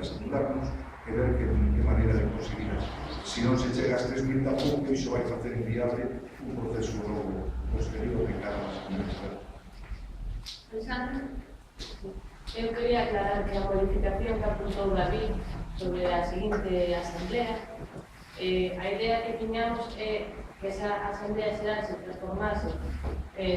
sentarnos e ver que maneira de conseguir. Se non se chega a 3.000 tampouco, iso vai facer inviable un proceso novo posterior de cara a universidade. Eu quería aclarar que a modificación que apuntou David sobre a seguinte asamblea, a idea que tiñamos é que esa asamblea xeral se transformase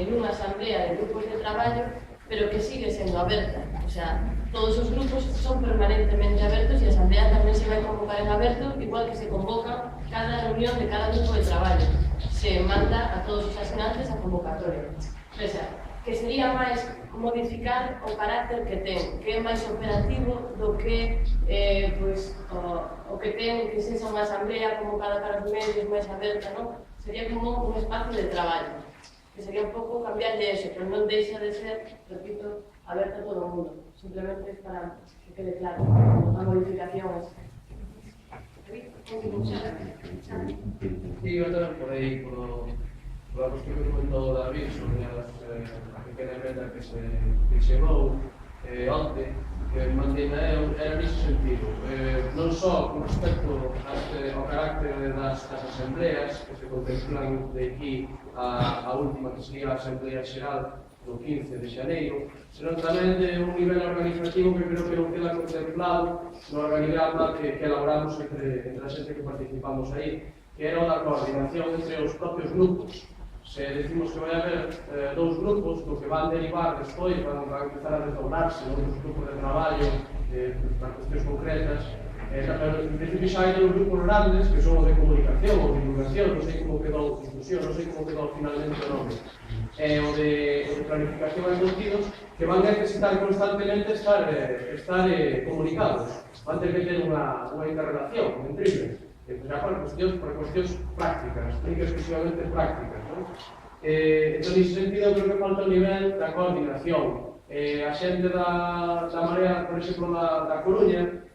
nunha asamblea de grupos de traballo, pero que sigue sendo aberta. O sea, todos os grupos son permanentemente abertos e a asamblea tamén se vai convocar en aberto, igual que se convoca cada reunión de cada grupo de traballo. Se manda a todos os asinantes a convocatoria. O sea, que sería máis modificar o carácter que ten, que é máis operativo do que o que ten que sexa unha asamblea convocada para os medios máis aberta, non? Sería como un espacio de traballo, que sería un pouco cambiar de eso, pero non deixa de ser, repito, aberta a todo o mundo. Simplemente es para que quede claro a modificación esa. Sí, eu tamén por aí, pola cuestión que comentou David sobre a pequena emenda que chegou onte, que mantiene era nese sentido. Non só con respecto ao carácter das asambleas que se contemplan de aquí a última, que sería a Asamblea Xeral do 15 de xaneiro, senón tamén de un nivel organizativo que creo que non queda contemplado no organigrama que elaboramos entre a xente que participamos aí, que era o da coordinación entre os propios grupos. Se decimos que vai haber dous grupos, do que van derivar despois, van empezar a desdoblarse outros grupos de traballo para cuestións concretas, pero en principio xa hai dous grupos grandes que son os de comunicación ou divulgación, non sei como quedou a discusión, non sei como quedou finalmente o nome, o de planificación e contidos, que van necesitar constantemente estar comunicados, van ter que ter unha interrelación entre eles. Ya para cuestións prácticas, únicas exclusivamente prácticas, non? Entón, nese sentido, creo que falta o nivel da coordinación. A xente da Marea, por exemplo, da Coruña,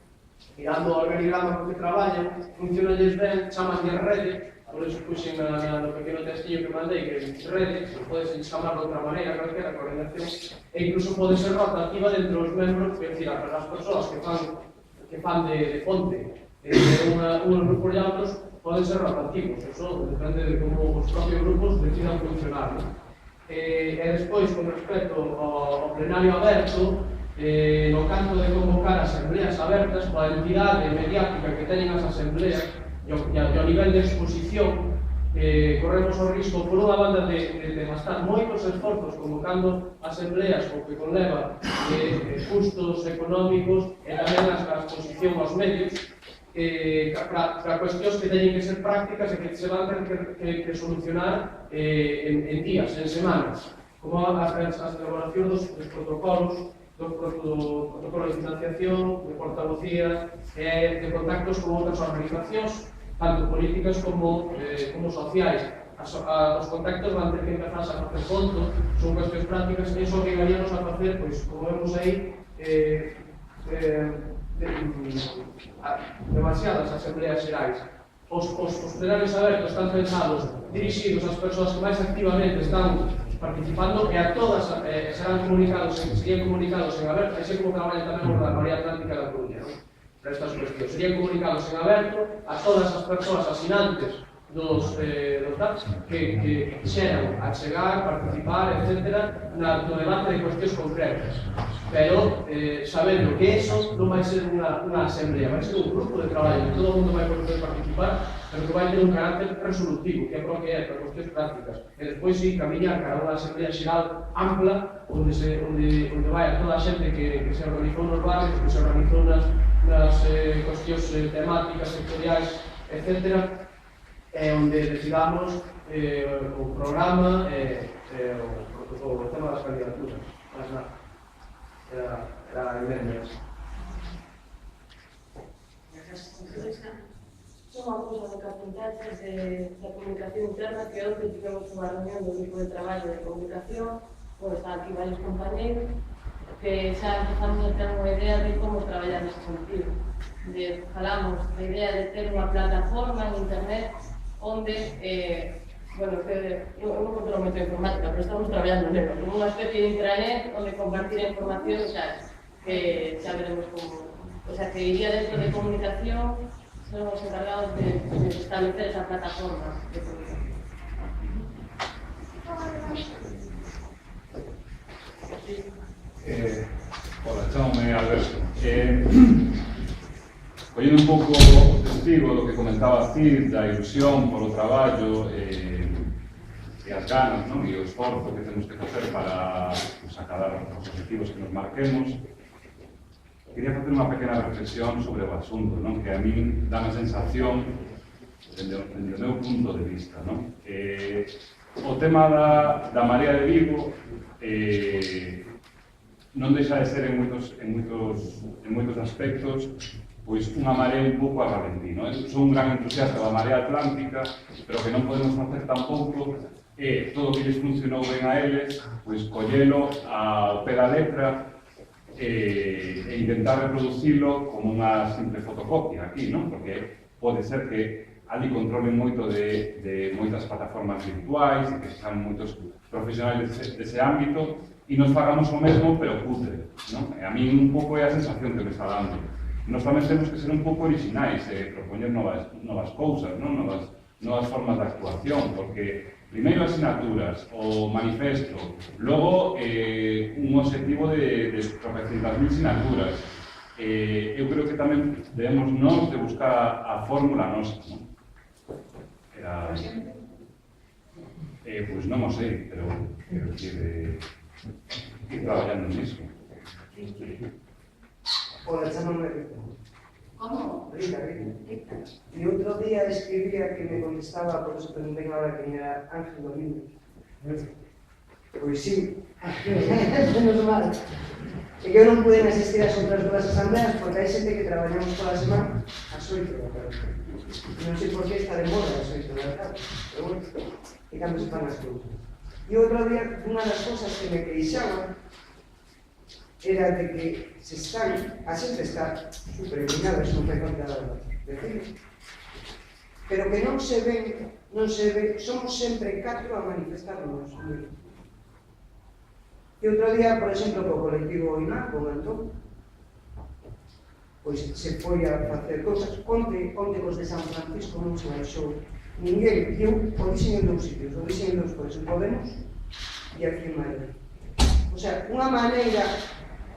mirando o organigrama con que traballan, funcionalles ben, chamanlle rede, por eso puxen no pequeno textillo que mandei, que é rede, se podes chamar de outra maneira, calquera coordinación, e incluso pode ser rotativa dentro dos membros, que é dicir, as persoas que fan de fonte, unos grupos e outros poden ser rotativos, eso depende de como os propios grupos decidan funcionar. E despois, con respecto ao plenario aberto, no canto de convocar asambleas abertas, pola entidade mediática que teñen as asambleas e ao nivel de exposición, corremos o risco, por unha banda, de gastar moitos esforzos convocando asambleas, o que conleva custos económicos e tamén a exposición aos medios, para cuestións que teñen que ser prácticas e que se van ter que solucionar en días, en semanas, como a elaboración dos protocolos, do protocolo de financiación, de portavocía e de contactos con outras organizacións, tanto políticas como sociais. Os contactos van ter que empezar a facer conto, son cuestións prácticas, e iso obrigaríanos a facer, pois, como vemos aí, demasiadas asambleas xerais. Os plenarios abertos están pensados, dirixidos ás persoas que máis activamente están participando e a todas serían comunicados en aberto, e sei como traballan tamén os da Marea Atlántica da Coruña, para estas cuestións. Serían comunicados en aberto a todas as persoas asinantes dos que quixeran achegar, participar, etc., no debate de cuestións concretas. Pero sabendo que eso non vai ser unha asamblea, vai ser un grupo de traballo que todo o mundo vai poder participar, pero que vai ter un carácter resolutivo, que é para cuestións prácticas. E despois sí, camiñar cara a unha asamblea xeral ampla, onde vai a toda a xente que se organizou nos barrios, que se organizou nas cuestións temáticas, sectoriais, etc., onde decidamos o programa e o tema das candidaturas. Mas nada, era a idea. Son unha cousa do que apuntaches da comunicación interna, que onde tivemos unha reunión do grupo de traballo de comunicación, están aquí varios compañeros, que xa empezamos a ter unha idea de como traballar nesse sentido. Falamos da idea de ter unha plataforma en internet onde, eu non controlo moito de informática, pero estamos traballando nela, como unha especie de intranet onde compartir a información, que xa veremos O sea, que iría dentro de comunicación, son los encargados de establecer esa plataforma de comunicación. Hola, chámome Alberto. Collendo un pouco o testigo do que comentaba Cid, da ilusión polo traballo e as ganas, non? E o esforzo que temos que facer para acadar os objetivos que nos marquemos, quería facer unha pequena reflexión sobre o asunto, non? Que a mí dá a sensación, dende o meu punto de vista, non? O tema da Marea de Vigo non deixa de ser en moitos aspectos pois unha marea un pouco a ralentí, non? Son un gran entusiasta da Marea Atlántica, pero que non podemos facer tampouco todo o que lles funcionou ben a eles, pois collelo ao pé da letra e intentar reproducilo como unha simple fotocopia aquí, non? Porque pode ser que ali controlen moito de moitas plataformas virtuais e que están moitos profesionais dese ámbito e nos fagamos o mesmo, pero cutre, non? E a mí un pouco é a sensación que me está dando. Nós tamén temos que ser un pouco originais e propoñer novas cousas, non? Novas formas de actuación, porque primeiro asignaturas, o manifesto, logo un objetivo de 300.000 asignaturas. Eu creo que tamén debemos nós de buscar a fórmula nosa, non? Pois non o sei, pero quero que ir traballando nisso. Hola, chámame Rita. ¿Cómo? Rita. E outro día escribía que me contestaba, por eso preguntei ahora que era Ángel Domínguez. Pois sí, menos mal. E que eu non pude asistir ás outras dúas asambleas porque hai xente que traballamos toda a semana ás 8 da tarde. Non sei por que está de moda ás 8 da tarde, pero bueno, e cando se fan as cousas. E outro día, unha das cousas que me queixaba era de que a xente está supereliminada, es un frecuente decir, pero que non se ve, somos sempre 4 a manifestarnos. E outro día, por exemplo, co colectivo IMAC, con Antón, pois se foi a facer cousas. Onte cos de San Francisco non se baixou ninguén, e eu o dixen en 2 sitios, o dixen en 2 coisas, en Podemos e aquí en Madrid. O sea, unha maneira,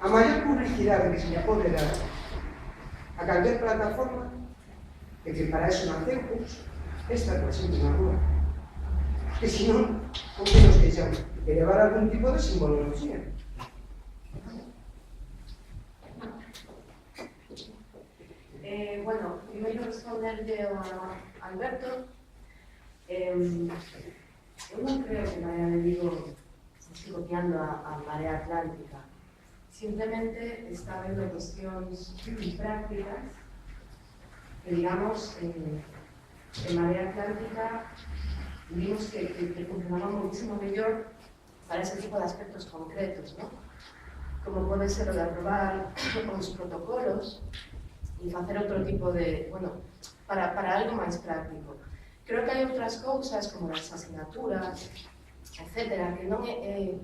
a maior publicidade que se lle pode dar a calquer plataforma, e que para eso naceu, pois, esta coa xente na rúa. Que senón, con que nos queixamos? De levar algún tipo de simbología. Bueno, primeiro responderle a Alberto. Eu non creo que Marea de Vigo esté copiando a Marea Atlántica. Simplemente está vendo cuestións prácticas que, digamos, en Marea Atlántica vimos que funcionaba muchísimo mellor para ese tipo de aspectos concretos, ¿no? Como pode ser o de aprobar os protocolos e facer outro tipo de, bueno, para algo máis práctico. Creo que hai outras cousas, como as asignaturas, etcétera, que non é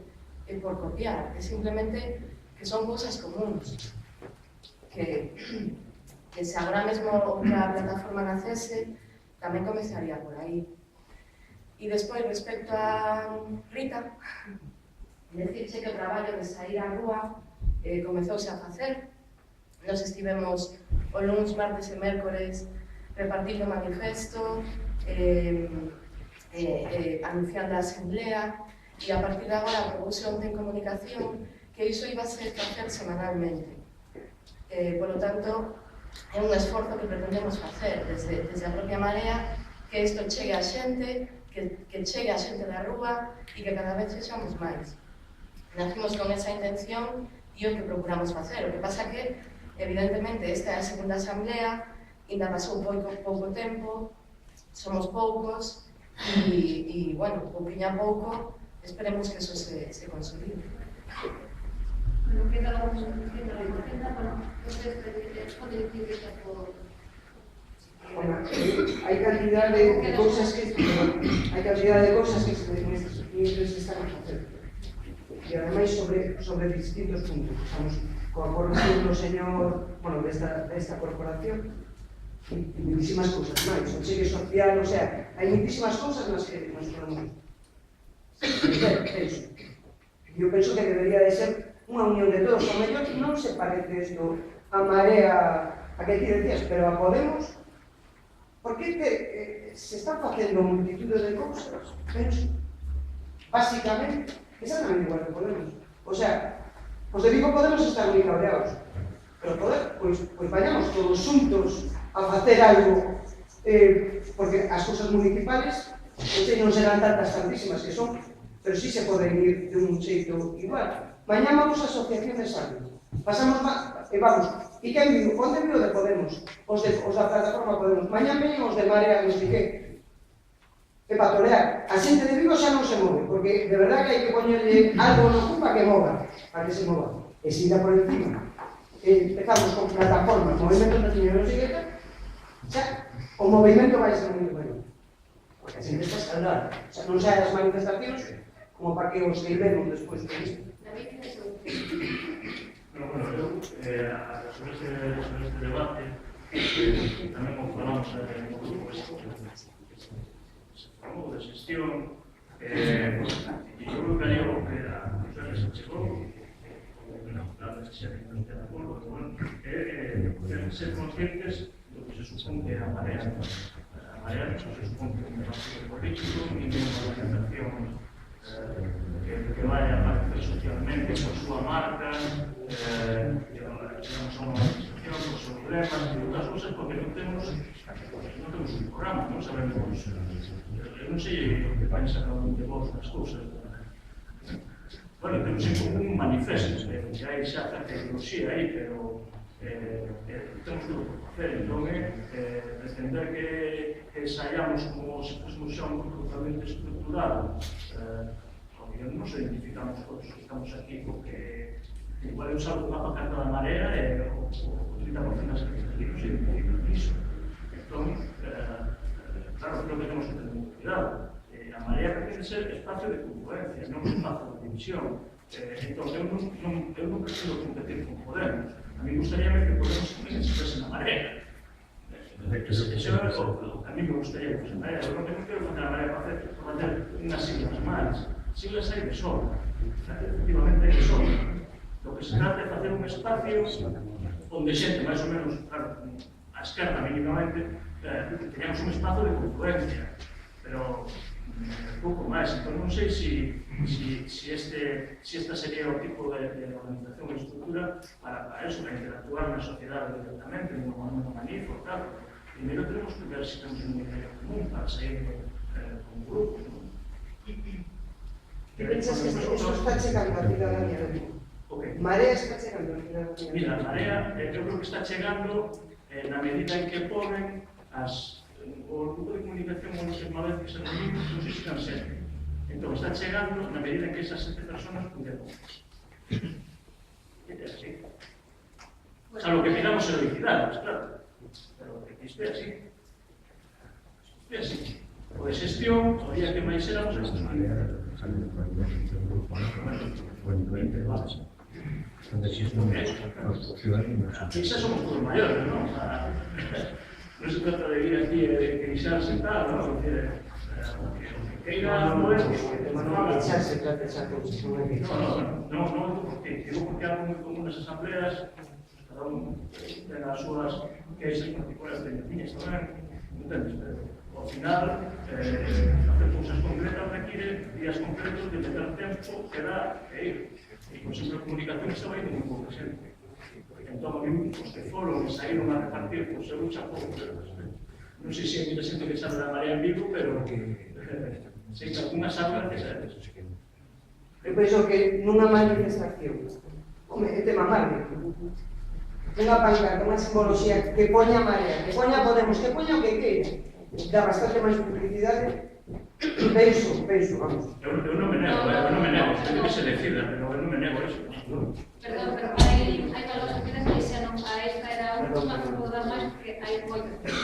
por copiar, é simplemente que son cousas comuns, que se agora mesmo outra plataforma nacese, tamén comezaría por aí. E despois, respecto a Rita, decirche que o traballo de sair á rúa comezouse a facer. Nos estivemos o luns, martes e mércores repartindo o manifesto, anunciando a asamblea, e a partir de agora aprobouse onte en comunicación que iso iba a ser facer semanalmente. Por lo tanto, é un esforzo que pretendemos facer desde a propia Marea, que isto chegue a xente, que chegue a xente da rúa e que cada vez sexamos máis. Nacimos con esa intención e o que procuramos facer. O que pasa que, evidentemente, esta é a segunda asamblea, ainda pasou pouco tempo, somos poucos e bueno, pouquinho a pouco, esperemos que eso se consolide. Bueno, queda un poquito de agenda, bueno, entonces, pode dicir que está por... Hai cantidad de cousas que se están a facer. e ademais sobre distintos puntos. Estamos coa corrupción do señor, bueno, desta corporación, e muchísimas cousas máis, o cheque social, o sea, hai muchísimas cousas nas que nos podemos entender, penso. Eu penso que debería de ser unha unión de todos, o mellor non se parece isto a Marea, a que ti decías, pero a Podemos, porque se están facendo multitude de cousas, penso, básicamente, exactamente igual que Podemos. O sea, os de Vigo Podemos estar moi cabreados, pero pois vayamos todos xuntos a facer algo, porque as cousas municipales non serán tantísimas que son, pero sí se poden ir de un xeito igual. Mañá vamos a asociación de salud, pasamos e vamos, e quen viu? Onde viu de Podemos? Os da plataforma Podemos. Mañá veñen os de Marea, non sei que, e para torear. A xente de Vigo xa non se move, porque de verdad que hai que poñerle algo no cu para que mova, para que se mova. E se irá por encima. Empezamos con plataformas, movimentos de señores e guetas, xa, o movimento vai ser moi bueno. Porque a xente está escaldada. O sea, non xa as manifestacións como para que os leivemos despois con isto. Bueno, sobre este debate, tamén como falamos no grupo, se formou de xestión, e eu creo que aí o que a José se chegou, la necesidade de estar de acordo, é ser conscientes do que se supón que a Marea non se supón que é un partido político, ni unha organización que vaya a aparecer socialmente con súa marca, digamos, a unha organización, con seus problemas e outras cousas, porque non temos un programa, non sabemos. Eu non sei o que pensa cada un de vos das cousas. Bueno, temos en común un manifesto, que hai xa certa ideoloxía aí, pero temos que facer, entón, pretender que saiamos como se fósemos xa un grupo totalmente estructurado. Non nos identificamos todos os que estamos aquí, porque igual eu salgo unha pancarta da Marea e o 30% das que aquí non se identifican niso. Entón, claro, creo que temos que tener muito cuidado. A Marea pretende ser espacio de concurrencia, non espacio de división. Entón, eu non pretendo competir con Podemos. A mí gustaríame que Podemos tamén exprese na Marea. Eso é o que a mí me gustaría que fose a Marea. Eu non quero facer a Marea para facer unhas siglas máis. Siglas hai de sobra. Efectivamente hai de sobra. Lo que se trata é facer un espacio onde xente, máis ou menos, a esquerda mínimamente, teníamos un espacio de confluencia, pero pouco máis. Entón non sei se esta sería o tipo de organización e estructura para eso, para interactuar na sociedade directamente, no manifo, claro. Primeiro tenemos que ver se temos un idea común para sair con grupos. Que pensas que isto está chegando a cidadanía de Vigo? Marea está chegando a cidadanía? Mira, a Marea, eu creo que está chegando na medida en que poden o grupo de comunicación ou non má vez que se reunimos, non sei se están sempre. Entón, está chegando na medida en que esas 7 personas puderon. É así. Salvo que pidamos heroicidades, claro. Pero isto é así. Isto é así. O de xestión, o día que máis éramos, a aquí xa somos todos maiores, non? Non se trata de ir aquí e queixarse e tal, non? Que ir a mover... Non queixarse, trata esa cousa. Non, por ti. Digo porque algo moi común nas asambleas, cada un ten as súas queixas particulares de miñas tamén, entendes? Ao final, facer cousas concretas require días concretos de meter tempo, quedar e ir. E con sempre a comunicación estaba indo moi pouca xente. Entón, a mí, os que foron e saíron a repartir por seu chapou. Non sei se hai moita xente que sabe da Marea en Vigo, pero sei que algunha sabe que sabe. Eu penso que nunha manifestación, é tema mágico, unha pancarta, unha simboloxía que poña a Marea, que poña Podemos, que poña o que queira, dá bastante máis publicidade. Penso, vamos. Eu non me nego, teño que se decida, pero eu non me nego eso. Perdón, pero hai valores que dixeron a esta era a última, non vou dar máis porque hai moitas.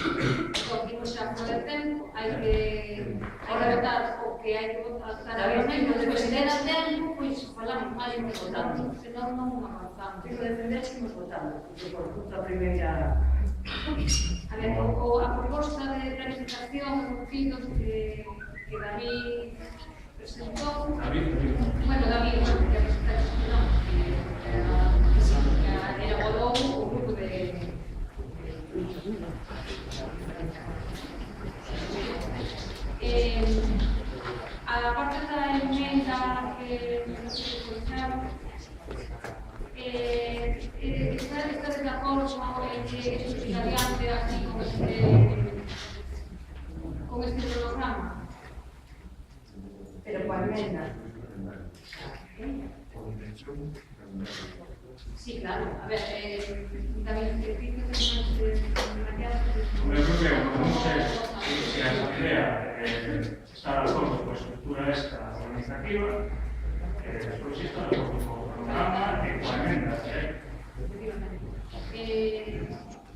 Conseguimos xa xa fora de tempo, hai que votar o que hai que votar claramente, despois se der tempo, pois falamos máis e imos votando, senón non avanzamos. Pero defender seguimos votando, porque por punto a primeira... A ver, a proposta de planificación do FIDO que David presentou, bueno, David, que elaborou o grupo de a parte da emenda que escucharon, está de acordo en que eso siga adiante así con este programa? Pero coa emenda. Sí, claro. A ver, también te digo que Yo creo que podemos ser, si la Asamblea está de acuerdo con la estructura esta organizativa, después sí está de acuerdo con el programa y con la enmienda que hay.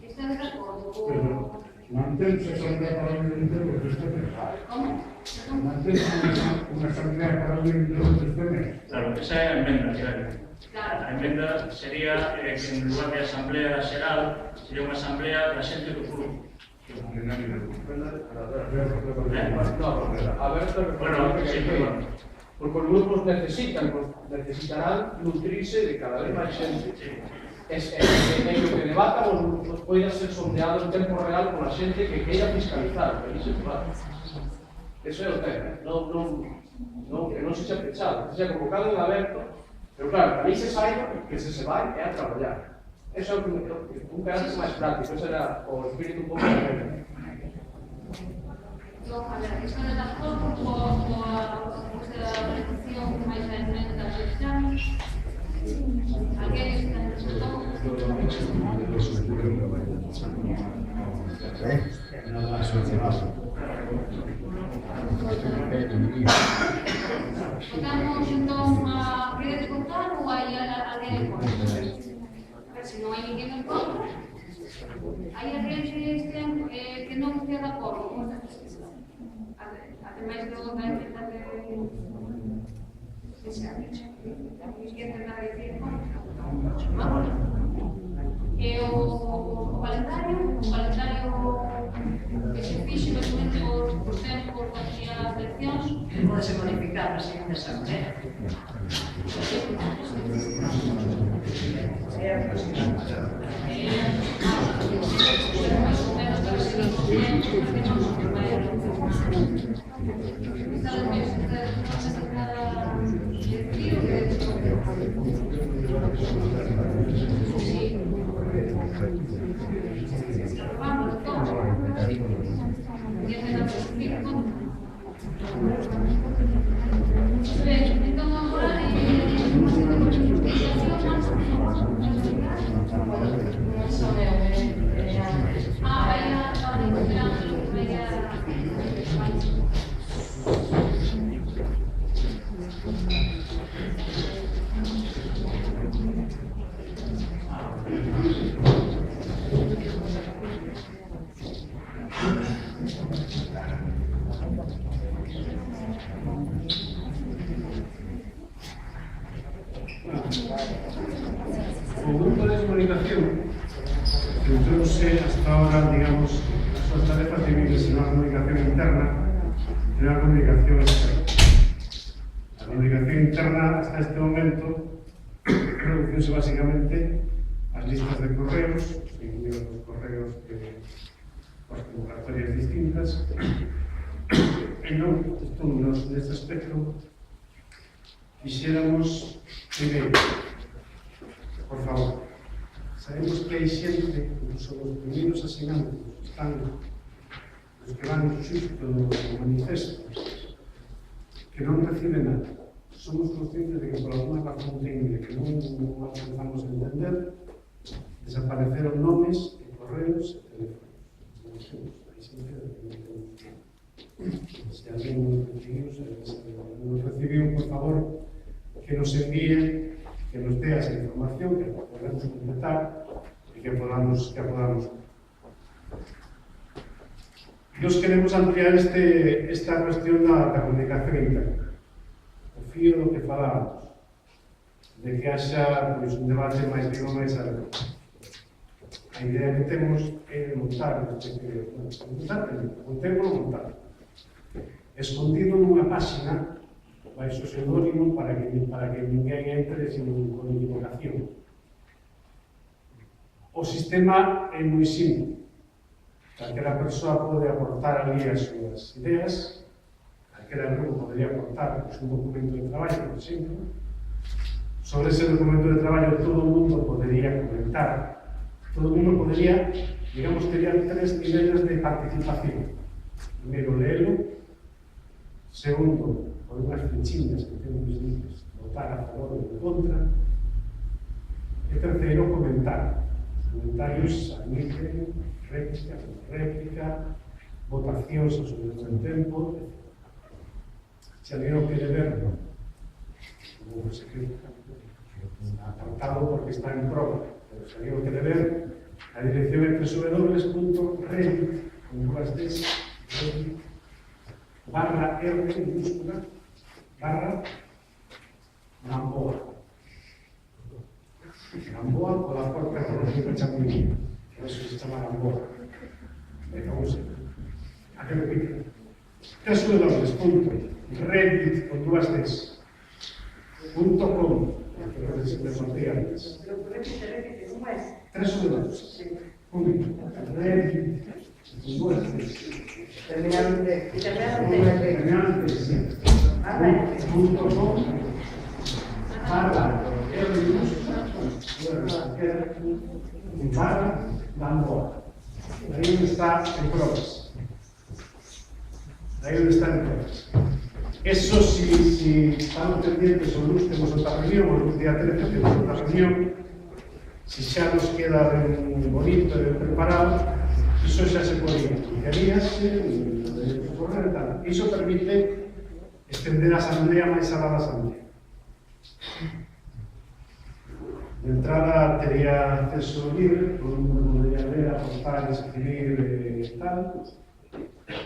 ¿Está de acuerdo con...? Manténse Asamblea Parlamentaria porque este mes. ¿Cómo? Manténse una Asamblea Parlamentaria este mes. Claro, esa é a emenda que hai. Claro. A emenda sería que en lugar de Asamblea Xeral, sería unha Asamblea da xente do grupo. Bueno, sí, perdón. Porque os grupos necesitarán nutrirse de cada vez máis xente. En lo que debatan os grupos poida ser sondeado en tempo real pola xente que queira fiscalizar, que iso é claro. Eso é o tema, que non se xa pechado, que se xa convocado en aberto, pero claro, aí se saiba que se vai é a traballar. Eso é un carácter máis práctico, ese era o espírito un pouco de la A ver, está de acordo coa organización máis a emenda de exames. Alguén está en resultado? Votamos entón a querer votar ou hai alguén en contra? A ver, se non hai ninguén en contra, hai alguén que non estea de acordo con esta decisión. Ademais do da emenda de exames. ¿Quién tendrá que decir en contra? O calendario que se fixe basicamente os tempos daqui as eleccións Pode-se modificar na seguinte Asamblea. É a próxima. máis ou menos para seguir os tempos porque non se vai a está de mes vamos, todo. Y es de la explico. Bien, entonces ahora O grupo de comunicación centrouse hasta ahora, digamos, as súas tarefas divididas en unha comunicación interna e unha comunicación externa. A comunicación interna, hasta este momento, reduciuse básicamente as listas de correos, os envíos dos correos as convocatorias distintas, e non, neste aspecto, quixéramos primeiro, por favor, sabemos que hai xente, incluso os primeiros asinantes, están os que van xusto no manifesto, que non reciben nada. Somos conscientes de que por alguna razón técnica que non alcanzamos a entender, desapareceron nomes e correos e teléfonos. Hai xente que non temos nada. Se alguén non recibiu, por favor, que nos envíe, que nos dé esa información, que podamos completar e que podamos Nos queremos ampliar esta cuestión da comunicación interna. O fío do que falábamos, de que haxa un debate máis vivo, máis aberto. A idea que temos é montar escondido nunha páxina baixo pseudónimo para que ninguén entre con equivocación. O sistema é moi simple. Calquera persoa pode aportar ali as súas ideas, calquera grupo podría aportar un documento de traballo, por exemplo. Sobre ese documento de traballo todo o mundo podería comentar. Todo o mundo podería, digamos, tería 3 niveles de participación. Primeiro, leelo. Segundo, por unhas flechiñas que ten os libros, votar a favor ou en contra. E terceiro, comentar. Os comentarios admiten réplica, votacións sobre o seu tempo, etc. Se alguén o quere ver, como se quede apartado porque está en prova, pero se alguén o quere ver, a dirección é www.reddit.r minúscula /Gamboa. Gamboa pola porta conocida Chamuín, que eso se chama Gamboa. Vamos a que repite. www.reddit.com Gamboa. Ahí donde está en pruebas. Ahí donde está en pruebas. Eso, si estamos pendientes o luz, temos otra reunión, o luz día 13 temos otra reunión, si xa nos queda ben bonito e ben preparado, iso xa se podría enviaríase, correr e tal. Iso permite extender a asamblea máis alá da asamblea. De entrada tería acceso libre, todo o mundo podría ler, aportar, escribir e tal.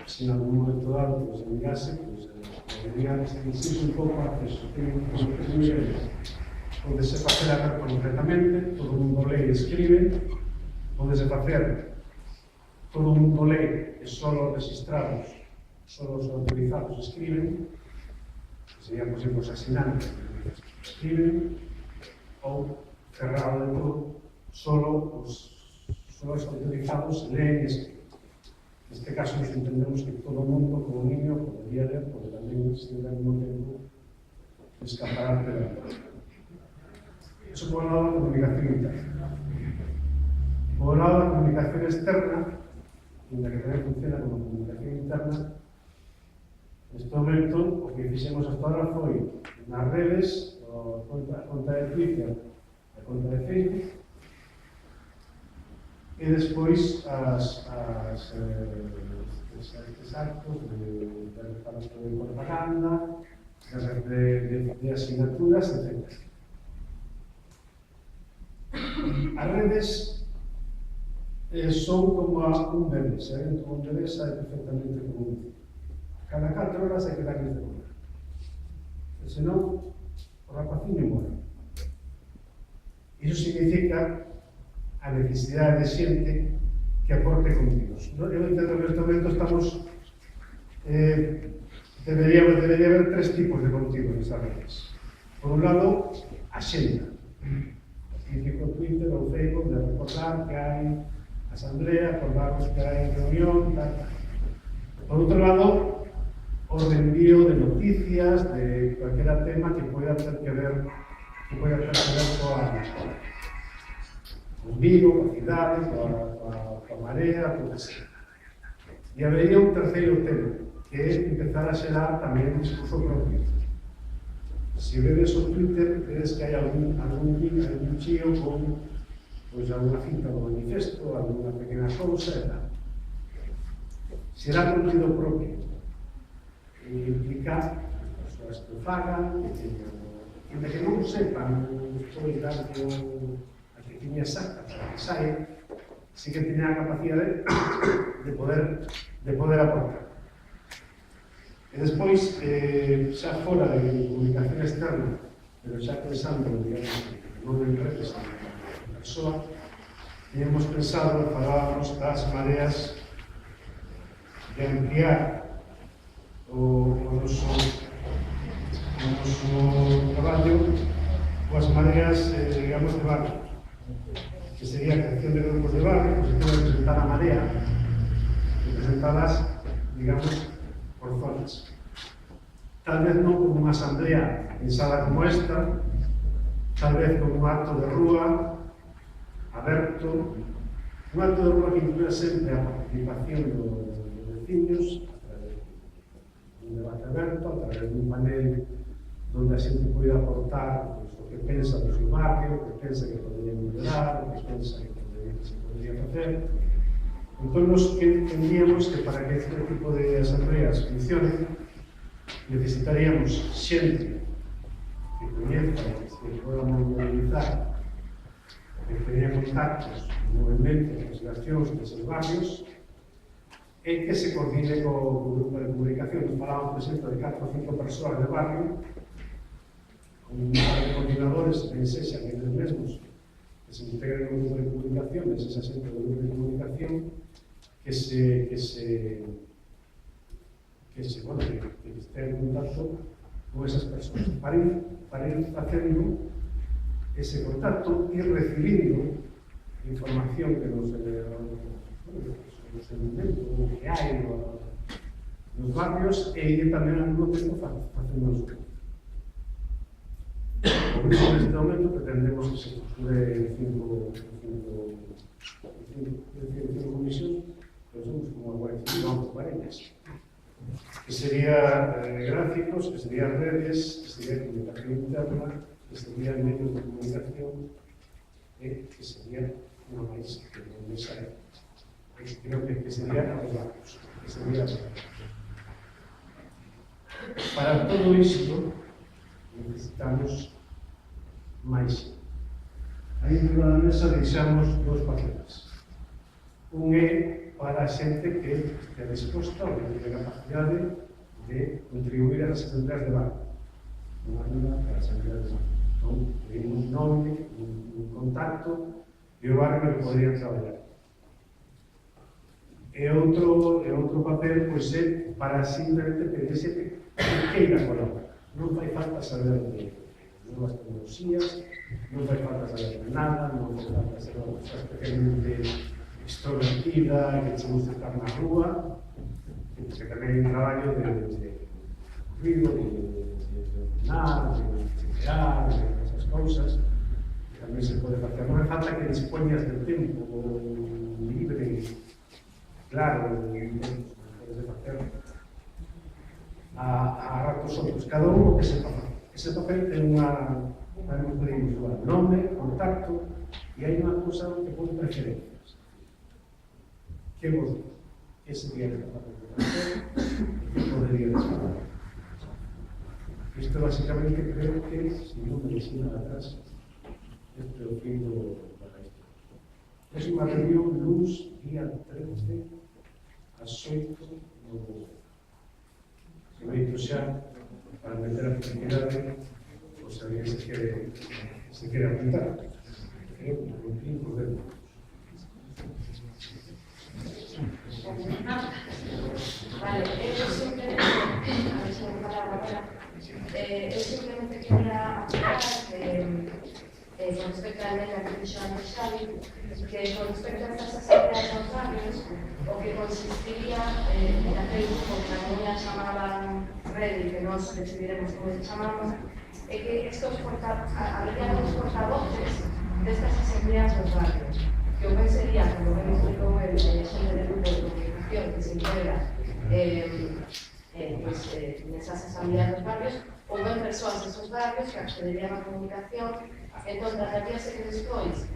Si en algún momento dado pues enviase, pues podría restringirse un pouco a acceso. Ten tres niveles. Podese facer a ver concretamente, todo o mundo lee e escribe. Podese facer, todo o mundo lee e só os registrados, só os autorizados escriben. Serían, por exemplo, os asinantes escriben. Ou, cerrado de todo, só os autorizados leen e escriben. Neste caso, nos entendemos que todo o mundo, como niño, podería ler, porque tamén se ao mesmo tempo escaparate da luz. Eso por un lado da comunicación interna. Por un lado da comunicación externa, ainda que tamén funciona como comunicación interna, neste momento, o que fixemos hasta ahora foi nas redes, a conta de Twitter, a conta de Facebook, e despois estes actos de propaganda, de asignaturas, etc. As redes son como un bebé, se ven como un bebé sabe perfectamente como un. Cada 4 horas hai que darles de comer. E senón, o rapaciño morre. Iso significa a necesidade de xente que aporte contidos. Eu entendo que neste momento estamos debería haber 3 tipos de contidos nestas redes. Por un lado, a xenda. Típico Twitter ou Facebook de recordar que hai asamblea, acordarnos que hai reunión, tal. Por outro lado, o reenvío de noticias, de cualquier tema que poida ter que ver con Vigo, con a cidade, con a Marea, con que sea. E habería un terceiro tema, que é empezar a xerar tamén discurso propio. Se vedes o Twitter, vedes que hai algún chío con alguna cinta do manifesto, alguna pequena cousa e tal. Será contido propio. E implica as persoas que fagan, que non sepan, foi dar a que tiña exacta para que saia, sí que tiña a capacidade de poder de poder aportar. E despois, xa fora de comunicación externa, pero xa pensando, digamos, non en redes, en persoa, teníamos pensado, falábamos das mareas de ampliar o noso traballo coas mareas, digamos, de barrio, que sería a creación de grupos de barrio, que se puede presentar a marea, representadas, digamos, por zonas. Tal vez non como unha asamblea pensada como esta, tal vez como un acto de rúa aberto, un acto de rúa que incluya sempre a participación dos veciños a través de un debate aberto, a través de un panel onde a xente poida aportar pues, o que pensa do seu barrio, o que pensa que podría mellorar, o que pensa que se podría facer. Entón, nos entendíamos que para que este tipo de asambleas funcione, necesitaríamos xente que coñeza, que podamos mobilizar, que teña contactos, movimentos, legislacións deses barrios, e que se coordine co grupo de comunicación. Nos falamos, por exemplo, de 4 ou 5 persoas de barrio, con un par de coordinadores, que sexan eles mesmos, que se integren no grupo de comunicación, esa xente do grupo de comunicación, que esté en contacto con esas personas, para ir facendo ese contacto, ir recibindo información que nos alimentos, o que hai nos barrios, e ir tamén ao mesmo tempo facendo os grupos. Por iso, neste momento, pretendemos que se estructure en 5 comisións, pero somos como a Guardia Civil, vamos por ellas. Que sería gráficos, que serían redes, que sería comunicación interna, que serían medios de comunicación, que sería unha máis que non me sabe. Creo que sería os barcos, que sería para todo isto necesitamos máis. Aí en toda a mesa deixamos 2 papeles. Un é para a xente que estea disposta ou que tenga capacidade de contribuir a as asambleas de barrio. Unha ayuda para as asambleas de barrio. Entón, pedimos un nome, un contacto e o barrio que podrían traballar. E outro papel, pois, é para simplemente pedir xente que queira colaborar. Non fai falta saber de novas tecnologías, non fai falta saber de nada, non fai falta saber unha cosa especialmente extrovertida, que che gusta estar na rúa, que tamén hai un traballo de ruido, de ordenar, de chequear, de esas cousas, que tamén se pode facer. Non é falta que dispoñas de tempo libre, claro, podes facer a ratos outros, cada un o que se facer. Ese papel ten unha, tamén podemos usar nome, contacto, e hai unha cousa que pon preferencias. Que vos ese día de capaz de facer, que podería desfacer. Isto basicamente creo que, se non me desina atrás, este é o fin para isto. É unha reunión luz día 13 ás 8 no Google. Aproveito xa para meter a publicidade, ou se alguén se quere apuntar. Creo que por fin podemos. Vale, eu simplemente quería apuntar con respecto a la que dixo antes Xavi, que con respecto a estas asambleas nos barrios, o que consistiría en hacer un grupo que na comunidade chamaban Rede, que nós decidiremos como se chamamos, é que estos habría uns portavoces destas asambleas nos barrios, que o ben sería, como ben explicou el xente del grupo de comunicación que se integra nesas asambleas dos barrios, ou ben persoas desos barrios que accederían á comunicación. Entón, trataríase que despois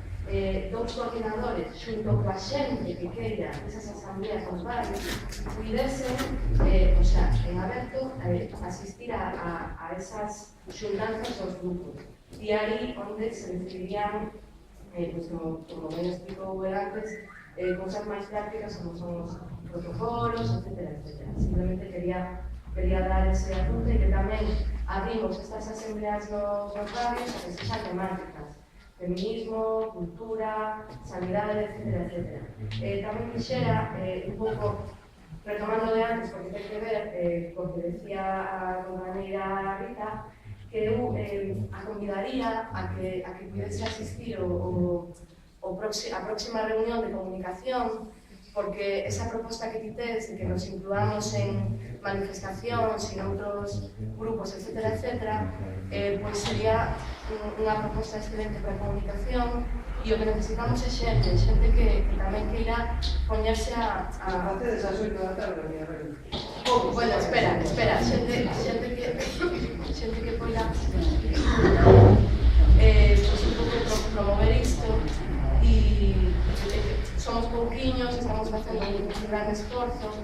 dous coordinadores xunto coa xente que queira esas asambleas dos barrios puidesen, en aberto, asistir a esas xuntanzas dos grupos. E aí onde se decidirían, como ben explicou antes, cousas máis prácticas como son os protocolos, etc. Simplemente quería dar ese apunte e que tamén abrimos estas asembleas nos barrios a que sexan temáticas, feminismo, cultura, sanidade, etc. Tamén quixera un pouco, retomando de antes, porque ten que ver co que decía a compañeira Rita, que eu a convidaría a que pudese asistir a próxima reunión de comunicación, porque esa proposta que quites de que nos incluamos en manifestacións e noutros grupos, etc., pois sería unha proposta excelente para a comunicación, e o que necesitamos é xente que tamén queira poñerse a... Facedes as 8 da tarde, mi arreglo. Bueno, espera, xente que poida pois un pouco promover isto, e somos pouquiños, estamos facendo un gran esforzo,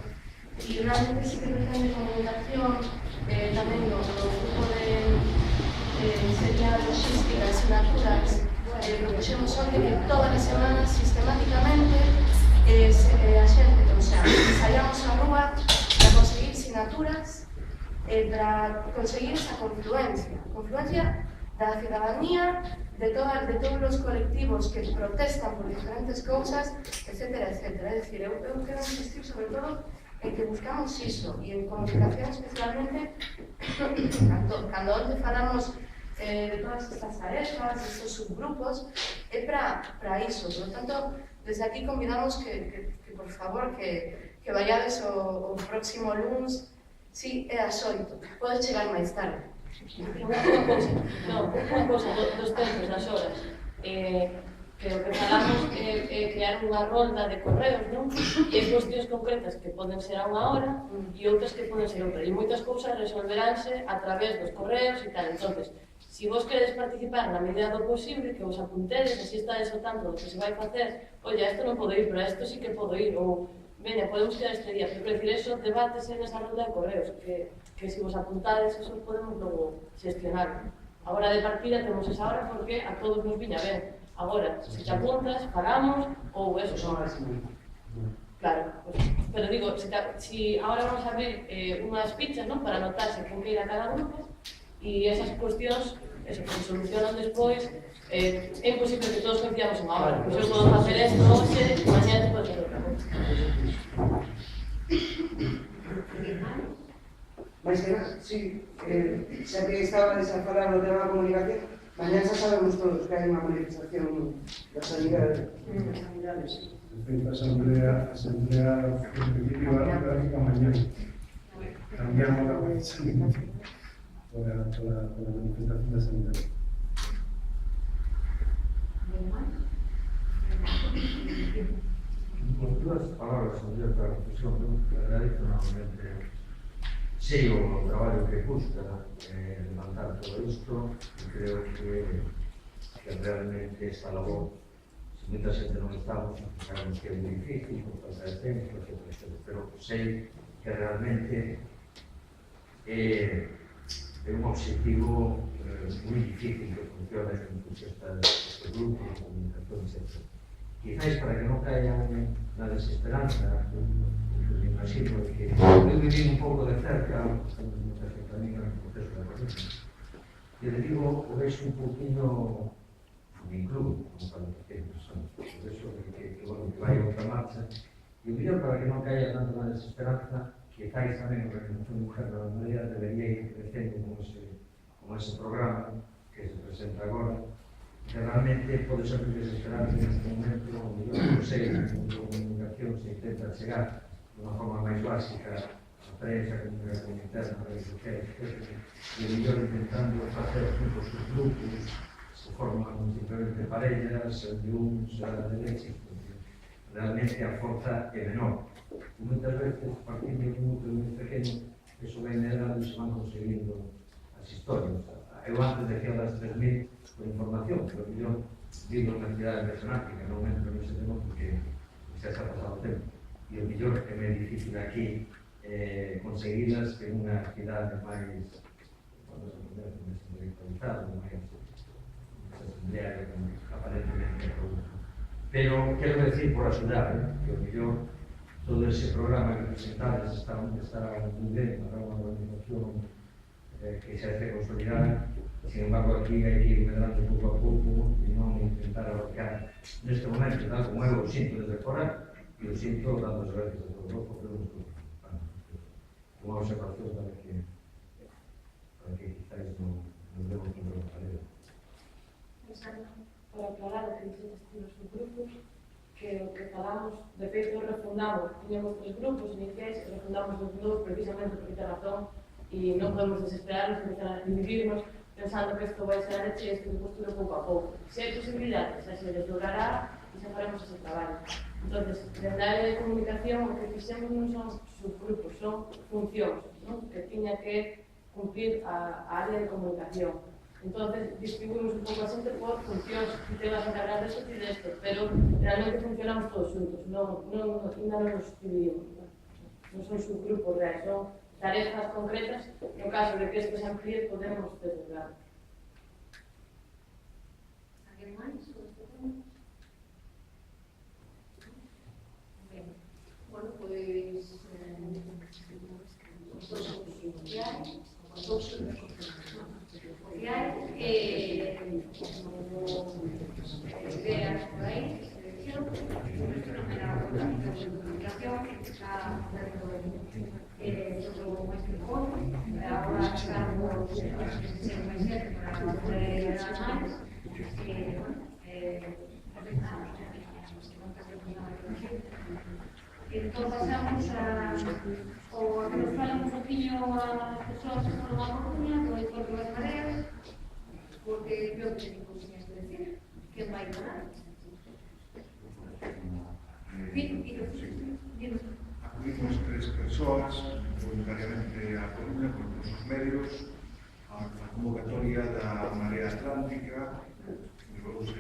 e realmente sí que pretende comunicación, tamén no grupo de sería logística e asignaturas, propuxemos onde que todas as semanas, sistemáticamente, a xente, o sea, saíamos á rúa para conseguir asignaturas, para conseguir esa confluencia da cidadanía, de todos os colectivos que protestan por diferentes cousas, etc. É dicir, eu quero insistir sobre todo en que buscamos iso, e en comunicación especialmente, cando onde falamos de todas estas tarefas, estes subgrupos, é para iso. Por lo tanto, desde aquí convidamos que por favor, que vayades o próximo lunes. Sí, é ás 8, podes chegar máis tarde. Unha cousa dos tempos, das horas. Que o que falamos é crear unha rolda de correos, non? E hai cuestións concretas que poden ser a unha hora e outras que poden ser outra. E moitas cousas resolveránse a través dos correos e tal. Entonces, se vos queredes participar na medida do posible, que vos apuntedes, así estades ao tanto do que se vai facer. Oye, isto non podo ir, pero isto sí que podo ir. Ou, veña, podemos quedar este día. Pero, decir, eso debates en esa rolda de correos, que se vos apuntades, eso podemos logo xestionar. A hora de partida temos esa hora porque a todos nos viña ben. Agora, se te apuntas, paramos, ou eso. Claro, pues, pero digo, si ahora vamos a abrir unhas fichas, ¿no?, para anotarse con que ir a cada grupo, e esas cuestións, eso, que se solucionan despois, é imposible que todos coincidamos unha hora. Pois eu podo facer esto hoxe, mañá te podes facer outra cosa. Mais que nada, sí, xa que estaba a falar do tema da comunicación, mañá xa sabemos todos que hai unha manifestación da sanidade. Respecto a asamblea definitiva gráfica mañana. Cambiamos la fecha por la manifestación de sanidad. Por todas as palabras abiertas a reflexión, agradezco novamente sei o traballo que custa levantar todo isto, e creo que realmente esta labor, se moita xente non estamos, sabemos que é moi difícil, por falta de tempo, etc. Pero sei que realmente é un objetivo moi difícil que funcione en estes grupos de comunicación, etc. Quizás para que non caian na desesperanza, me imagino que eu viví un pouco de cerca, moita xente tamén en o proceso da pandemia, e le digo, o vexo un poquinho, me incluo, como para que son, o vexo que vai a outra marcha, e o mellor para que non caia tanto na desesperanza, quizás tamén a Organización Mujer da Humanidade debería ir crecendo como ese programa que se presenta agora, que realmente pode ser moi desesperante neste momento, o mellor non sei, a comunicación se intenta chegar de unha forma máis básica a prensa, a comunicación interna, a redes sociais, etc. E o mellor intentando facer juntos os grupos, se forman simplemente parellas, de un, será de leche, porque realmente a forza é menor. E moitas veces, partindo de un núcleo moi pequeno, eso vai medrando e se van conseguindo as historias. Eu antes decía das 3.000 con información, pero yo vivo na cidade regionática, non entro nese tema porque xa se ha pasado o tempo. E o mellor é moi difícil aquí conseguidas que unha cidade máis, máis intelectualizada, máis asamblea, aparentemente produto. Pero quero decir por axudar, que o mellor todo ese programa que presentades está moi ben para unha organización que se hace consolidada. Sin embargo, aquí hai que ir medrando pouco a pouco e non intentar abarcar neste momento, tal como eu o sinto desde fora, e o sinto dando as gracias a todos vos, porque unha observación para que quizáis nos demos un pouco a leer. Para aclarar o que dixetes nos subgrupos, que o que falamos, de feito, refundamos, tiñamos 3 grupos iniciais, e refundamos os novos precisamente por esta razón, e non podemos desesperarnos, empezar a dividirnos, pensando que isto vai ser a leche e isto de postura pouco a pouco. Se hai posibilidades, xa se desdobrará e xa faremos ese traballo. Entón, dende a área de comunicación, o que fixemos non son subgrupos, son funcións, non? Que tiña que cumplir a área de comunicación. Entón, distribuímos un pouco a xente por funcións que te vas a encargar de isto e desto, pero realmente funcionamos todos xuntos, ainda non nos dividimos. Non son subgrupos reais, son tarefas concretas, no caso de que isto se amplíe, podemos desdobrar. Alguén máis? Ben, bueno, pois os dos sociais, os dos ideas por aí, selección, a comunicación, está todo máis que corto, agora estamos ser máis certo para poder dar máis, entón pasamos a que nos falan un poquinho as persoas que foron a Coruña, do entorno das mareas, porque creo que teñen cousiñas que decir, que vai ganar. Acudimos 3 persoas voluntariamente a Coruña con os medios a convocatoria da Marea Atlántica, celebrouse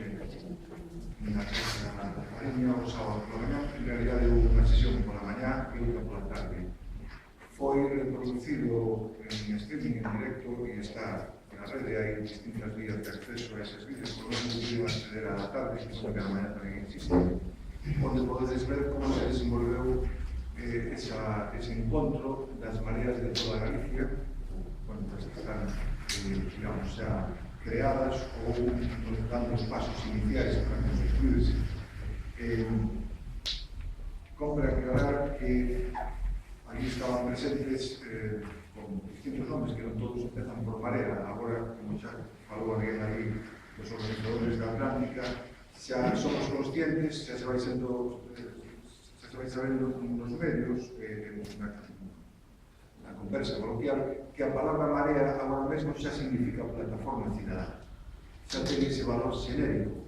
na Casa da Mariña o sábado pola mañá. En realidade houve unha sesión pola mañá e outra pola tarde. Foi reproducido en streaming en directo e está na rede, hai distintas vías de acceso a eses vídeos, por non pudieron acceder a la tarde, que son que a mañá tamén existe, onde podedes ver como se desenvolveu ese encontro das mareas de toda Galicia, que están, digamos, xa creadas ou dando os pasos iniciais para constituirse. Compre aclarar que allí estaban presentes con distintos nombres, que non todos empezan por Marea. Agora, como xa falou alguén ali, os organizadores da Atlántica, xa somos conscientes, xa se vai sabendo nos medios, na conversa coloquial, que a palabra Marea agora mesmo xa significa plataforma cidadana. Xa ten ese valor xenérico.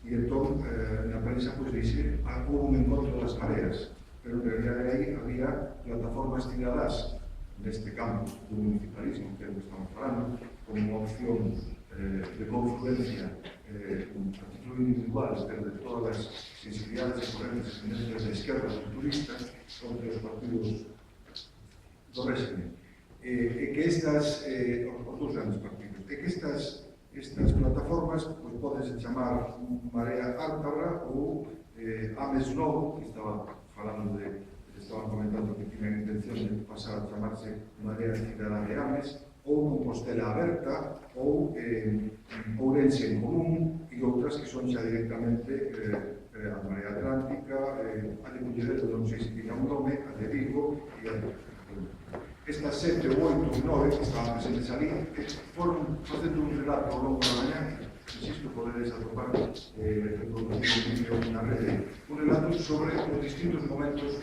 E entón, na prensa, pois, dixe, houve un encontro das mareas, pero en realidad aí había plataformas cidadás neste campo do municipalismo que estamos falando, como unha opción de confluencia a título individual, pero de todas as sensibilidades e correntes tendencias da esquerda futurista contra os partidos do régimen. E que estas, os dos grandes partidos, e que estas plataformas pues, poden chamar Marea Ártabra ou Ames Novo, que estaba falando de, estaban comentando que tienen intención de pasar a chamarse Marea Cidadá de Ames, ou Compostela Aberta, ou Ourense en Común, e outras que son xa directamente a Marea Atlántica, a de Mulleredo, non sei se tiña un nome, a de Vigo, e a de... Estas 7, 8 ou 9 que estaban presentes ali, foron facendo un relato ao longo da mañá, insisto, podedes atopar reproducido na rede, un relato sobre os distintos momentos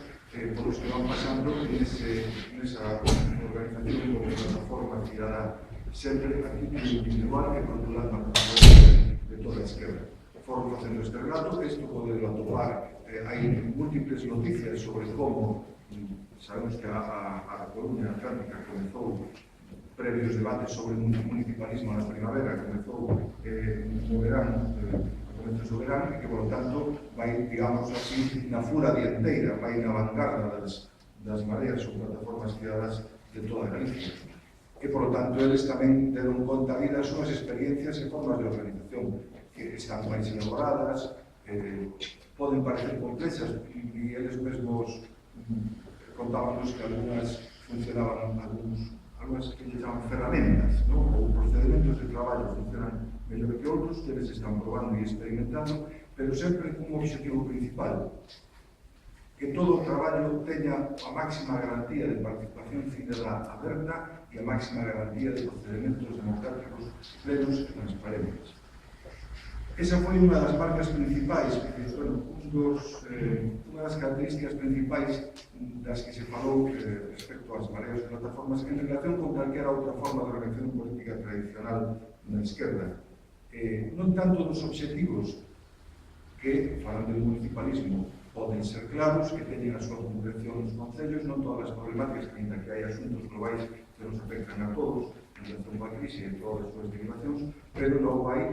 por os que van pasando nesa organización como plataforma cidadá, sempre a título individual e controlando a controlación de toda a esquerda. Foron facendo este relato, isto podelo atopar, hai múltiples noticias sobre como sabemos que a Coruña Atlántica comezou previos debates sobre o municipalismo na primavera, comezou no verano, do verano, e que, por lo tanto, vai, digamos así, na fura dianteira, vai na vanguarda das mareas ou plataformas cidadás de toda Galicia. E, por lo tanto, eles tamén deron conta a vida as súas experiencias e formas de organización, que están máis elaboradas, poden parecer complexas e eles mesmos contábanos que algunhas funcionaban, algunhas que lle chaman ferramentas, ou procedimentos de traballo funcionan mellor que outros, que eles están probando e experimentando, pero sempre con un objetivo principal, que todo o traballo teña a máxima garantía de participación cidadá aberta e a máxima garantía de procedimentos democráticos plenos e transparentes. Esa foi unha das marcas principais, unha das características principais das que se falou respecto ás mareas e plataformas en relación con calquera outra forma de organización política tradicional na esquerda. Non tanto dos obxectivos que, falando do municipalismo, poden ser claros, que teñen a súa concreción nos concellos, non todas as problemáticas, ainda que hai asuntos globais que nos afectan a todos, en relación coa crise e todas as súas derivacións, pero logo hai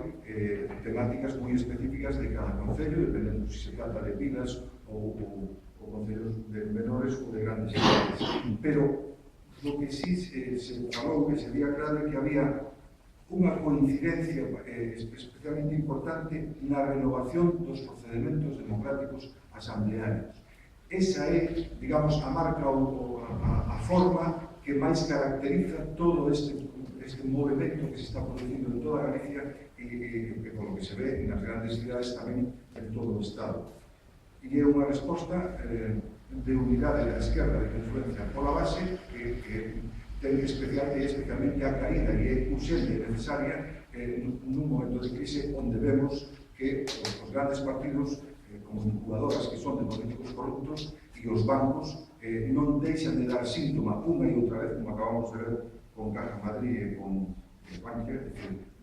temáticas moi específicas de cada concello, dependendo se se trata de vilas ou concellos de menores ou de grandes cidades. Pero lo que sí se falou, que sería claro, que había unha coincidencia especialmente importante na renovación dos procedementos democráticos asamblearios. Esa é, digamos, a marca ou a forma que máis caracteriza todo este movimento que se está producindo en toda Galicia e polo que se ve nas grandes cidades tamén en todo o Estado. E é unha resposta de unidade da esquerda, de confluencia pola base, que ten especialmente a caída e é urgente e necesaria nun momento de crise onde vemos que os grandes partidos, como incubadoras que son de políticos corruptos, e os bancos non deixan de dar síntoma unha e outra vez, como acabamos de ver con Caja Madrid e con Bankia,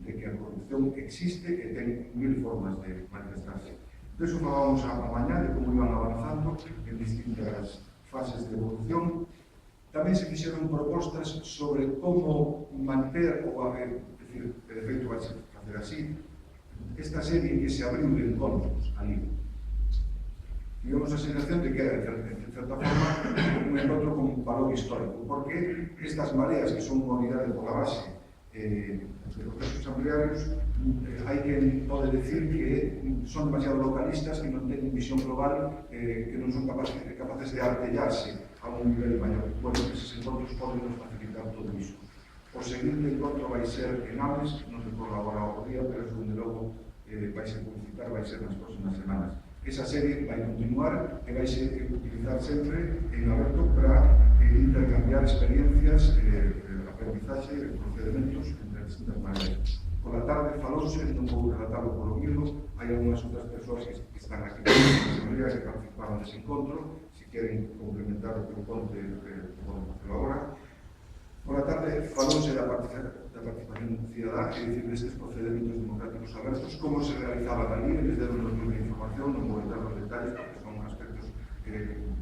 de que a corrupción existe e ten mil formas de manifestarse. De eso falábamos a mañá, de como iban avanzando en distintas fases de evolución. Tamén se fixeron propostas sobre como manter, ou decir, de efecto vai facer así, esta serie que se abriu de encontros ali. Tivemos a sensación de que era, de certa forma, un encontro con un valor histórico, porque estas mareas, que son unha unidade por la base de procesos asamblearios, hai quen pode decir que son demasiado localistas, que non teñen visión global, que non son capaces de artellarse a un nivel maior. Bueno, esos encontros poden nos facilitar todo iso. O seguinte encontro vai ser en Ames, non recordo agora o día, pero según de logo vai ser publicitar, vai ser nas próximas semanas. Esa serie vai continuar e vai ser utilizar sempre en aberto para intercambiar experiencias, aprendizaxe e procedimentos entre distintas maneiras. Por la tarde falouse, non vou relatarlo polo mismo, hai algunhas outras persoas que están aquí na Asamblea que participaron dese encontro. Si queren complementar o que conte, poden facelo agora. Por la tarde falouse da participación cidadá, é dicir, destes procedimentos democráticos abertos, como se realizaban ali, les deron unha información, non vou entrar nos detalles, porque son aspectos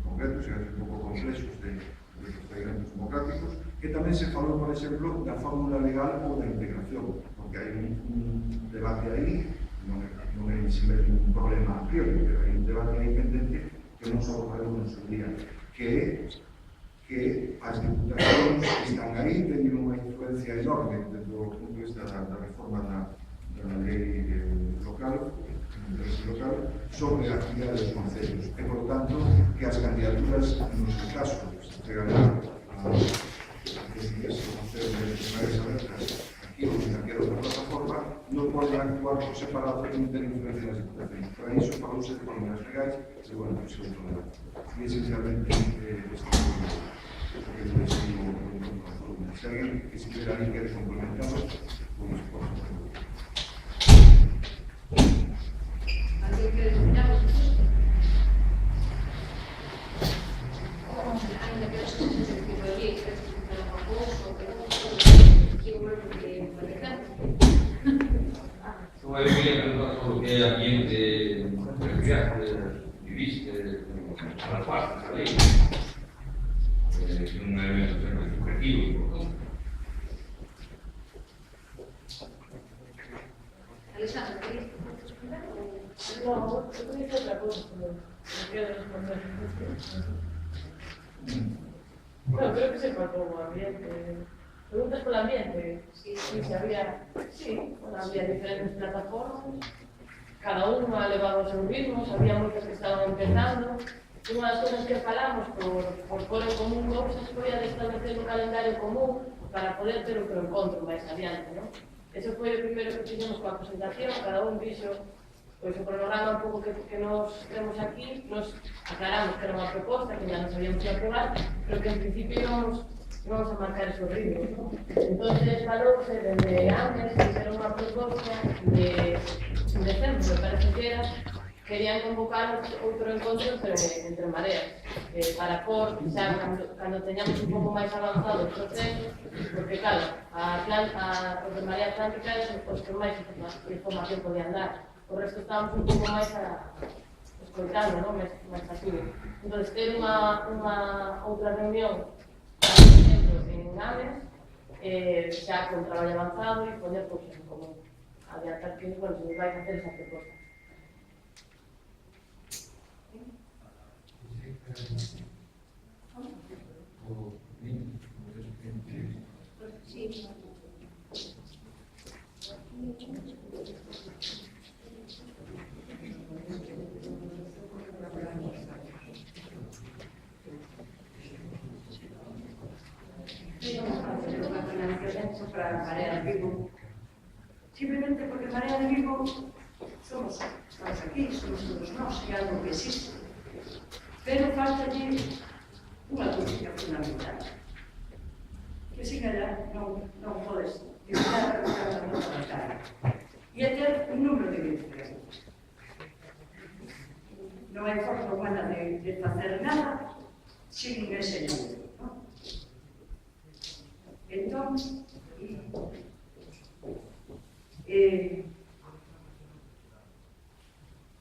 concretos e un pouco complexos de procedimentos democráticos, que tamén se falou, por exemplo, da fórmula legal ou da integración, porque hai un debate aí, non é un problema a priori, pero hai un debate aí pendente que non só falou no seu día, que as diputacións que están aí teñen unha influencia enorme desde o punto de vista da reforma da lei local sobre a actividade dos concellos e, por tanto, que as candidaturas, no seu caso, se chegan a decidir se o concello de mareas abertas aquí ou en calquera outra plataforma, non poden actuar por separado e non ter influencia nas diputacións. Para iso falouse de fórmulas legais e, bueno, pois é outro debate. E, esencialmente, este si alguien que si quiere alguien quiere complementarlo, pues por favor. ¿Alguien quiere comentarlo? Ainda que eso se escribe allí, que es un famoso, que quiero ver lo que parece. Yo me quería preguntar sobre lo que hay ambiente peculiar, viviste a la parte, ¿sabéis? Es un evento siempre subjetivo, por tanto. Alexandra, ¿querías? No, yo quería otra cosa, pero me quiero responder. Bueno, creo que se faltó el ambiente. ¿Preguntas por el ambiente? Sí, si había... Sí, bueno, había diferentes plataformas. cada unha levaba os seus ritmos, había moitas que estaban empezando. E unha das cosas que falamos por pôr en común cousas foi a de establecer un calendario común para poder ter outro encontro máis adiante, non? Eso foi o primeiro que fixemos coa presentación, cada un dixo pois o cronograma un pouco que nos temos aquí, nos aclaramos que era unha proposta que ya nos habíamos que aprobar, pero que en principio íbamos a marcar esos ritmos, non? Entonces falouse desde antes que era unha proposta de decembro, me parece que era, querían convocar outro encontro entre mareas, para pôr, xa cando teñamos un pouco máis avanzado o proceso, porque claro, os de Marea Atlántica eran os que máis información podían dar, o resto estábamos un pouco máis escoitando, non? máis activos. Entón, ter unha outra reunión, por exemplo, en Ames, xa con traballo avanzado e poñer cousas en común, adiantar que, bueno, se nos vai facer esa proposta. Sí. Para Marea de Vigo, simplemente porque Marea de Vigo somos aquí, somos todos nós, é algo que existe, pero faltalle unha cousa fundamental, que sin ela non podes evitar a nosa batalla, e é ter un número de identificacións. Non hai forma humana de facer nada sin ese número, non? Entón,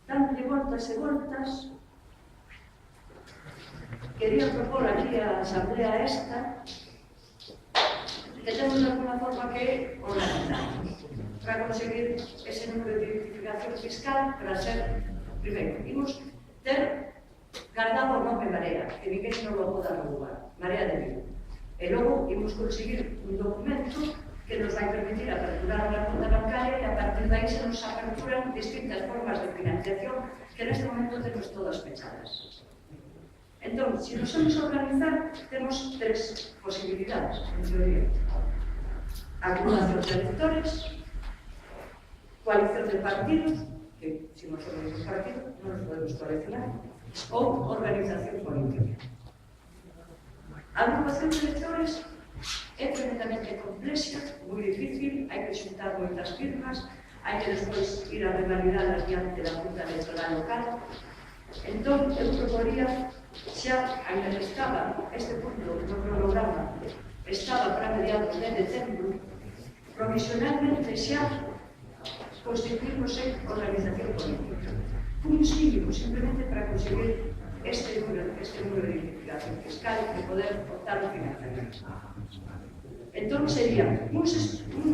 dándole voltas e voltas, quería propor aquí a asamblea esta que temos de alguna forma que organizarnos para conseguir ese número de identificación fiscal para ser, primeiro, imos ter guardado o nome Marea, que ninguén non lo poda roubar, Marea de Vigo. E logo imos conseguir un documento que nos vai permitir aperturar unha conta bancaria e a partir de aí se nos aperturan distintas formas de financiación que neste momento temos todas pechadas. Entón, se nos vamos a organizar, temos tres posibilidades, en teoría. Acumulación de electores, coalición de partidos, que se non somos un partido, non nos podemos coalicionar, ou organización política. A agrupación de electores é tremendamente complexa, moi difícil, hai que xuntar moitas firmas, hai que despois ir a revalidalas diante da Junta Electoral local. Entón, eu proporía, xa, ainda que estaba este punto no cronograma, estaba para mediados de decembro, provisionalmente xa constituirnos en organización política. Uns mínimos, simplemente para conseguir este número de identificación fiscal e poder optar ao financiamento. Entón, serían uns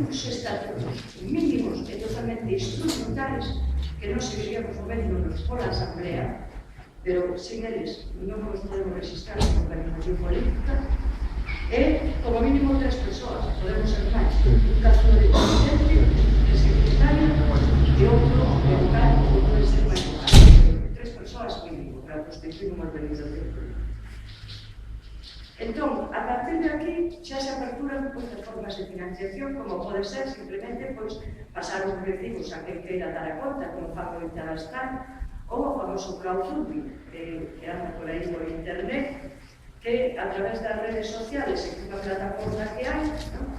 estatutos mínimos e totalmente instrumentales que non seguiríamos movendo pola asamblea, pero sin eles non nos podemos registrar como organización política, e como mínimo 3 persoas, podemos ser máis, un caso de presidente, de secretario e outro de vocal, ou pode ser máis vocal. 3 persoas mínimo para constituir unha organización política. Entón, a partir de aquí, xa se aperturan outras formas de financiación, como pode ser simplemente pasar uns recibos a quen queira dar a conta, como fan o Interastal, ou o famoso crowdfunding, que anda por aí por internet, que a través das redes sociales e unha plataforma que hai,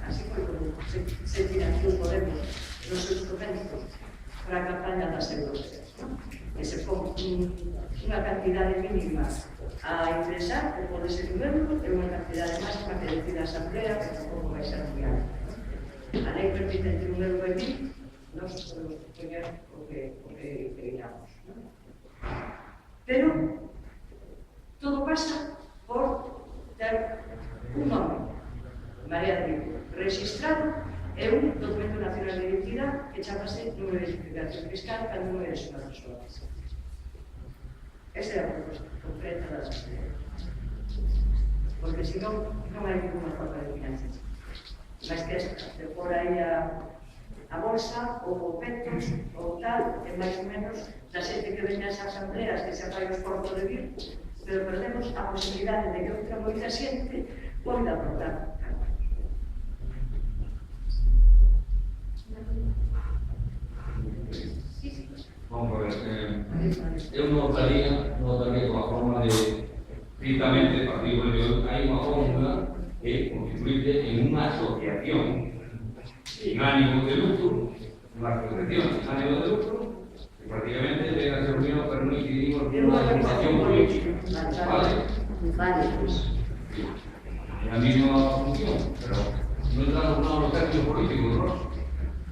así foi como se financiou Podemos nos seus procesos para a campaña das europeas, que se pon unha cantidade mínima a ingresar, que pode ser un euro, e unha cantidade máxima que decide a asamblea, que tampouco vai ser muy alta. A lei permite entre 1 euro e 1000, nós podemos poñer o que queiramos. Pero todo pasa por ter un nome, Marea de Vigo, registrado, e un documento nacional de identidade que chamase número de identificación fiscal cando non eres unha persoa. Esta é a proposta concreta da asamblea. Porque senón non hai ninguna forma de financiación. Mas que esta, de por aí a a bolsa, ou o petos, ou tal, e máis ou menos da xente que veña as asambleas que se fai o esforzo de vir, pero perdemos a posibilidade de que outra moita xente poida aportar. Vamos a ver, eu non votaría con a forma de, estrictamente, partido político. Hai unha fórmula que constituye en unha asociación sin ánimo de lucro, unha asociación sin ánimo de lucro, que prácticamente ven a ser unión permitimos unha organización política. ¿Vale? Vale, pues. É a mesma función, pero non entramos nos términos políticos, ¿no?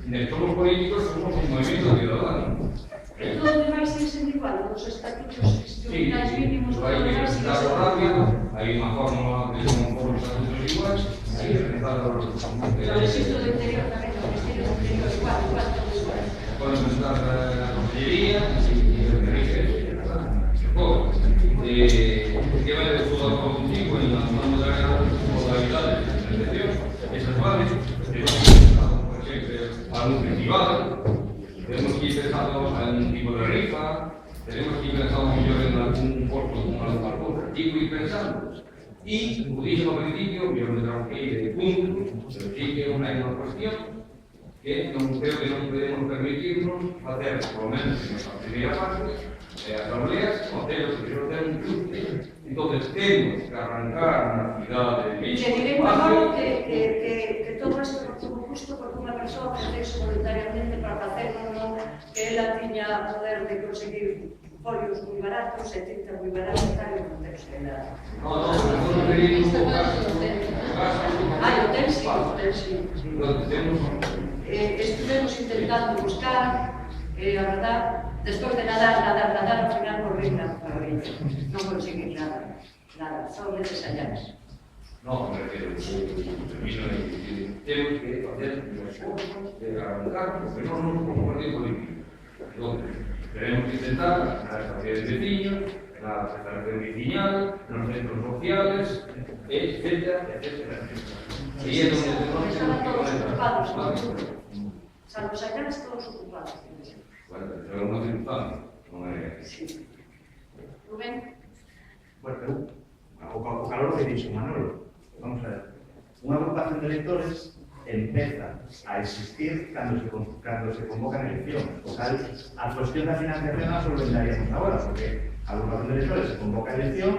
Somos políticos, somos un movimiento ciudadano. E todo vai ser sempre igual, os estatutos institucionais mínimos hai que presentarlo rápido, hai unha fórmula que son por estatutos iguais, hai que presentarlo o registro do interior tamén, o Ministerio do Interior igual, todo igual. Poden presentar a Consellería e o que rige, que vai de todo o contigo en la modalidade de financiación, esas vales, por exemplo, algún privado. Tenemos que ir pensando en un tipo de rifa, tenemos que ir pensando mejor en algún corto con alguna cosa, y ir pensando. Y, como dije al principio, yo me trajo que ir de punto, pero sí que hay una cuestión que creo que no podemos permitirnos hacer, por lo menos en nuestra primera fase, asambleas, hoteles que no tengan un club. Entonces, tenemos que arrancar una actividad de mismo. Y diré mejor que todo esto no estuvo justo porque una persona ofreció voluntariamente para hacerlo, que ela tiña poder de conseguir folios moi baratos e tinta moi barata e tal, e non ten que nada. No, non queríamos hotel sí. Estuvemos intentando buscar, a verdad, despois de nadar, ao final volví na parrilla. Non conseguí nada, só de desallares. No, me refiero, tenemos que hacer un esfuerzo de arrancar, porque no somos como partido político. Entonces, tenemos que intentar las estaciones de vecinos, la federación vecinal, los centros sociales, etcétera, etcétera. Y es donde estaban todos ocupados, salvo sallares todos ocupados. Bueno, pero es una circunstancia, no me... Sí. Rubén. Bueno, o calor que dixo Manolo. Vamos a ver, unha agrupación de electores empeza a existir cando se convocan eleccións. O cal, a cuestión da financiación a solventaríamos agora, porque a agrupación de electores se convoca a elección,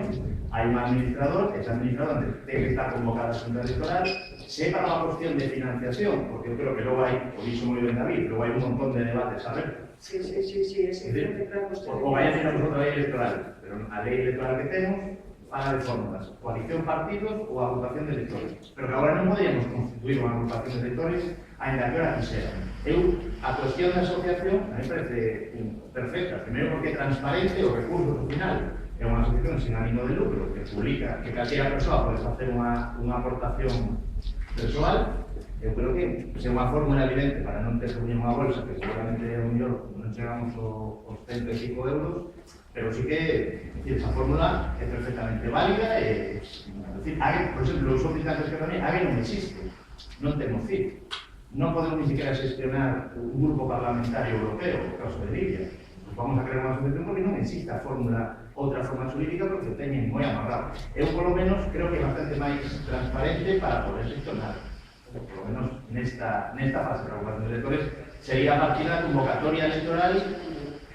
hai un administrador, ese administrador ten que estar convocada a xunta electoral, sepa a cuestión de financiación, porque eu creo que logo hai, o dixo moi ben David, logo hai un montón de debates a ver. Sí, es que claro, o vai a tener outra lei electoral, pero a lei electoral que temos fala de fórmulas, coalición partidos ou agrupación de electores. Pero que agora non podíamos constituir unha agrupación de electores ainda que ora quixera. A cuestión da asociación a mí parece perfecta, primeiro porque é transparente o recurso ao final. É unha asociación sin ánimo de lucro que publica que calquera persoa pode facer unha aportación persoal. Eu creo que é unha fórmula evidente para non ter que poñer unha bolsa que seguramente é o mellor non chegamos aos 100 e pico euros, pero sí que esa fórmula é perfectamente válida e, por exemplo, os oficiantes que tamén, non existe, non temos CIF, non podemos ni siquiera gestionar un grupo parlamentario europeo, o caso de Libia, vamos a crear unha asociación porque non existe a fórmula, outra forma jurídica porque o teñen moi amarrado. Eu, polo menos, creo que é bastante máis transparente para poder gestionar, polo menos nesta fase de agrupación de electores, sería a partir da convocatoria electoral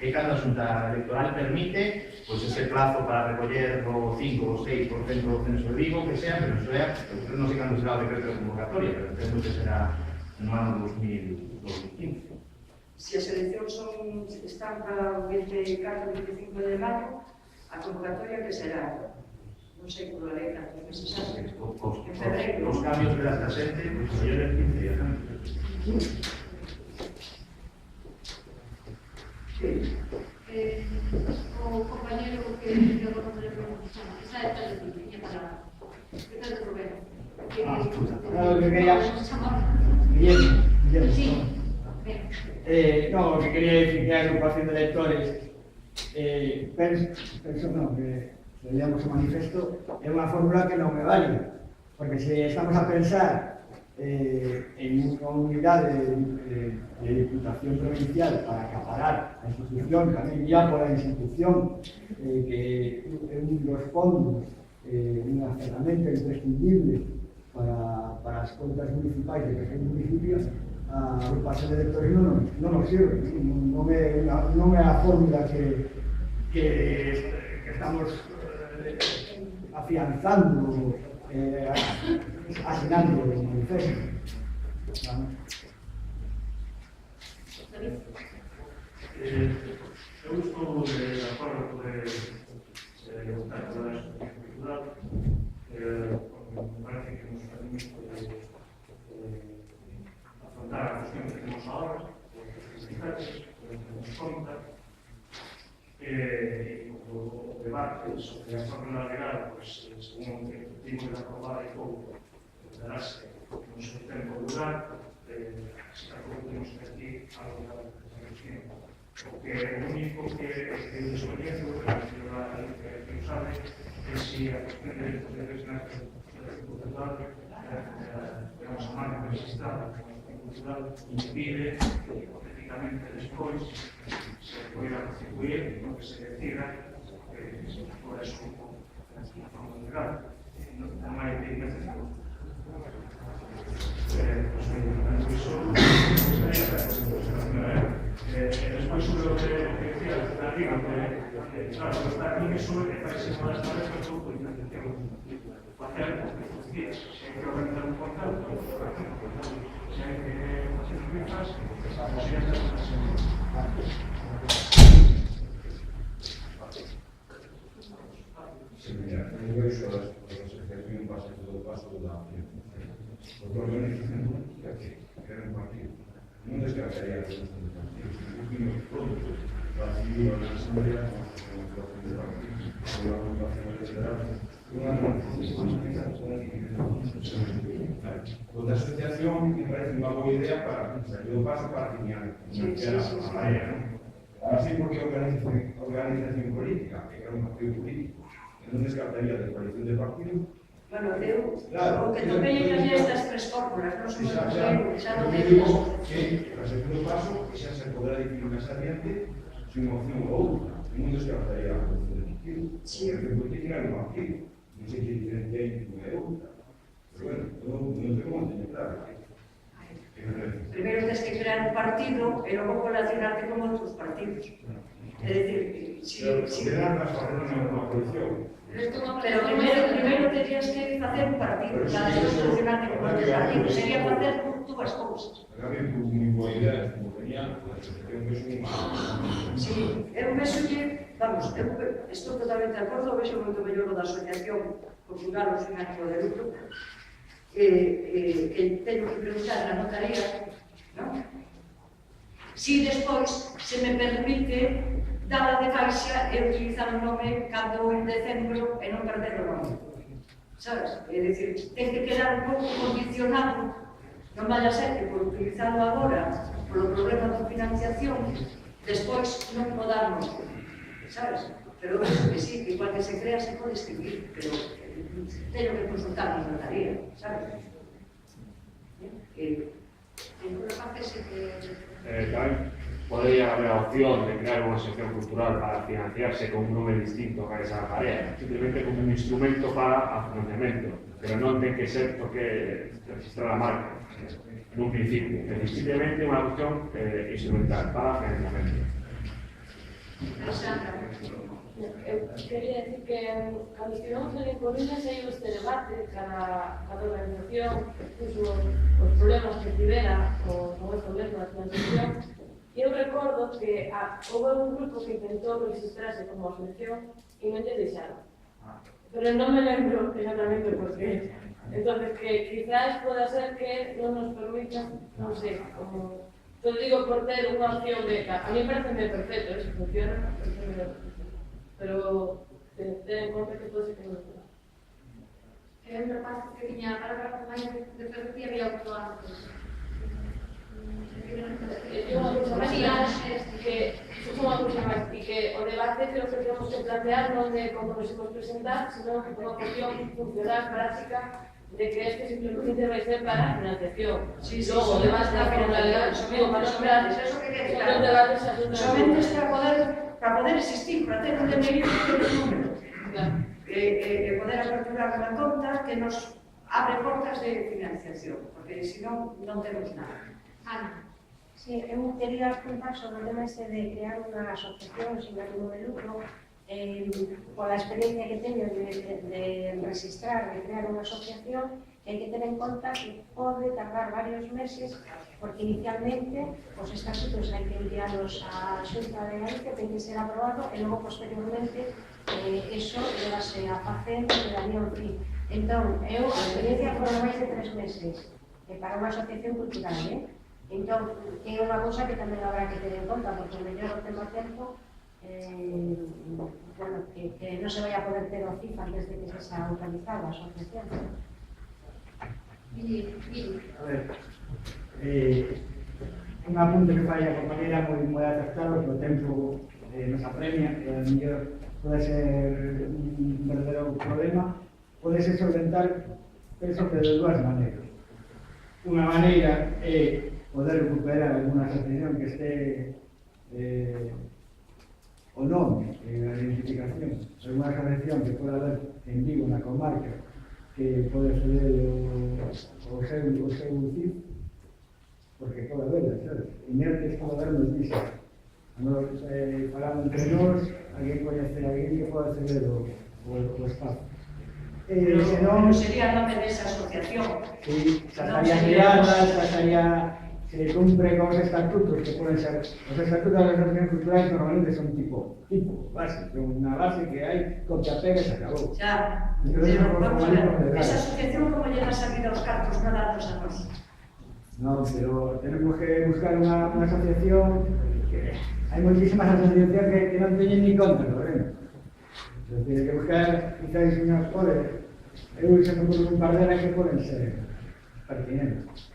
que cada xunta electoral permite pues ese plazo para recoller o 5 ou 6% do censo de Vigo, que sea, pero eso é, non sei cando será o decreto de convocatoria, pero entendo que será no ano 2015. Se as eleccións están para o 24 e 25 de maio, a convocatoria que será? Non sei como a lei, non sei se sabe. Os cambios que das da xente, pues mellor en 15 días. O compañero que dio con el teléfono, esa es la línea para Rubén. Lo que quería... Bien. Sí. No, lo que quería decir que la agrupación de electores que leíamos o manifesto é unha fórmula que non me vale, porque se estamos a pensar en unha unidade de Diputación Provincial para acaparar a institución, tamén ya por a institución que é un dos fondos, unha ferramenta imprescindible para as contas municipais de pequenos municipios, a agrupación de electores non nos sirve, non é a fórmula que estamos afianzando, asignando o manifesto. Eu estou de acordo con votar por a estructural. Me parece que nos permite afrontar a cuestión que temos ahora, que nos conta, e o debate sobre a fórmula legal, según o que temos de aprobar e todo, darase no seu tempo lugar, se tampouco temos que aquí algo da solución. Porque o único que descoñezo, que non sabe, é se a cuestión de designación cultural, digamos, a marca registrada cultural, impide que, hipotéticamente, despois se poida constituir no que se decida por eso a forma legal. Non hai impedición. Despois sobre o que decía arriba, claro, está aquí que sube que parece uma das tarefas do financiación. Facer os días, se hai que organizar un portal, se hai que facer rifas, se hai que facer Sí, mira, eu vexo as asociacións base todo o paso da porque a organización política que era un partido non descartaría a organización de partidos, vimos todos partidos na asamblea, a organización de partidos, a organización electoral, unha organización o da asociación me parece unha boa idea para salir do paso para financiar a marea, así porque a organización política, que era un partido político, non descartaría a coalición de partidos. Bueno, o que tomei cambiar estas tres fórmulas, non somos xa non Eu digo que, para o segundo paso, xa se podrá decidir máis adiante se unha opción ou outra. Non descartaría a coalición de partidos. Porque política era un partido. Non sei que diferencia hai entre unha e outra. Pero bueno, non tengo como teño claro. Primeiro tens que crear un partido e logo relacionarte con outros partidos. É dicir, si crear as partidos unha coalición. Pero primeiro terías que facer un partido, para despois relacionarte con outros partidos. Sería facer dúas cousas. A mí é moi boa idea, como venía, que un vexo unha... Sí, eu vexolle, vamos, eu estou totalmente de acordo, vexo moito mellor o da asociación cultural ou sin ánimo de lucro, que teño que preguntar na notaría, non? Si despois se me permite dala de baixa e utilizar o nome cando en decembro e non perder o nome. Sabes? É dicir, ten que quedar un pouco condicionado, non vaya a ser que por utilizarlo agora, polo problema da financiación, despois non podamos, sabes? Pero que sí, que igual que se crea se pode escribir, pero teño que consultar na notaría, sabes? Por la parte se que... Tamén podría haber a opción de crear unha sección cultural para financiarse con un nome distinto a esa tarea, simplemente como un instrumento para o financiamento, pero non ten que ser porque registrar a marca, nun principio, é simplemente unha opción instrumental para o financiamento. Quería decir que cando estivemos en Coruña saiu este debate, cada organización puso os problemas que tivera con esto mesmo da financiación. Eu recordo que houve un grupo que intentou registrarse como asociación e non lle deixaron. Pero non me lembro exactamente por qué. Entonces, que quizás poda ser que non nos permitan, non sei, como... Te digo por ter unha opción de... A mí parece perfecto, se funciona, pero ten en conta que pode ser que non lo pueda. En reparo que tiña a parágrafo máis de perspectiva había outro antes. Unha cousa máis e que o debate creo que temos que plantear non de como nos imos presentar, senón unha cuestión funcional, práctica, de que este simplemente vai ser para financiación. Sí, Luego, además da formalidad, solamente es para poder existir, para ter un DNI que nos número. Poder aperturar unha conta que nos abre portas de financiación, porque senón non temos nada. Ana. Sí, eu quería apuntar sobre o tema este de crear unha asociación sin ánimo de lucro, pola experiencia que teño de registrar, de crear unha asociación, que hai que ter en conta que pode tardar varios meses, porque inicialmente os estatutos hai que enviarlos á Xunta de Galicia, ten que ser aprobado, e logo posteriormente eso levase a facer e daría un fin. Entón, a experiencia foron máis de 3 meses para unha asociación cultural, Entón, é unha cousa que tamén habrá que ter en conta, porque o mellor o tema tempo, que non se vai a poder ter o CIF antes de que se xa autorizado a asociación. A ver, un apunte que fai a compañera moi acertado, que o tempo nos apremia, e a mellor pode ser un verdadero problema, pode ser solventar, penso que de dúas maneiras. Unha maneira é poder recuperar alguna asociación que esté o nome, a identificación, alguna asociación que poda haber en Vigo, na comarca, que pode ceder o seu CIF, porque pode haber, sabes? Inertes pode haber noticias. Nos falamos entre nós, alguén coñece a alguén que pode ceder o espazo. Pero sería nome desa asociación. Sí, xa estaría creada, xa estaría... Se cumpre con os estatutos, que poden ser... Os estatutos das asociacións culturais normalmente son tipo base, unha base que hai, copia-pega e se acabou. Xa, pero vamos a ver, esa asociación como lle dá salida os cartos non dados a nós? Non, pero tenemos que buscar unha asociación que... Hai moitísimas asociacións que non teñen ni conta, Lorena. Tiene que buscar, quizás, unhas podes... Eu se me ocurre un par delas que poden ser pertinentes.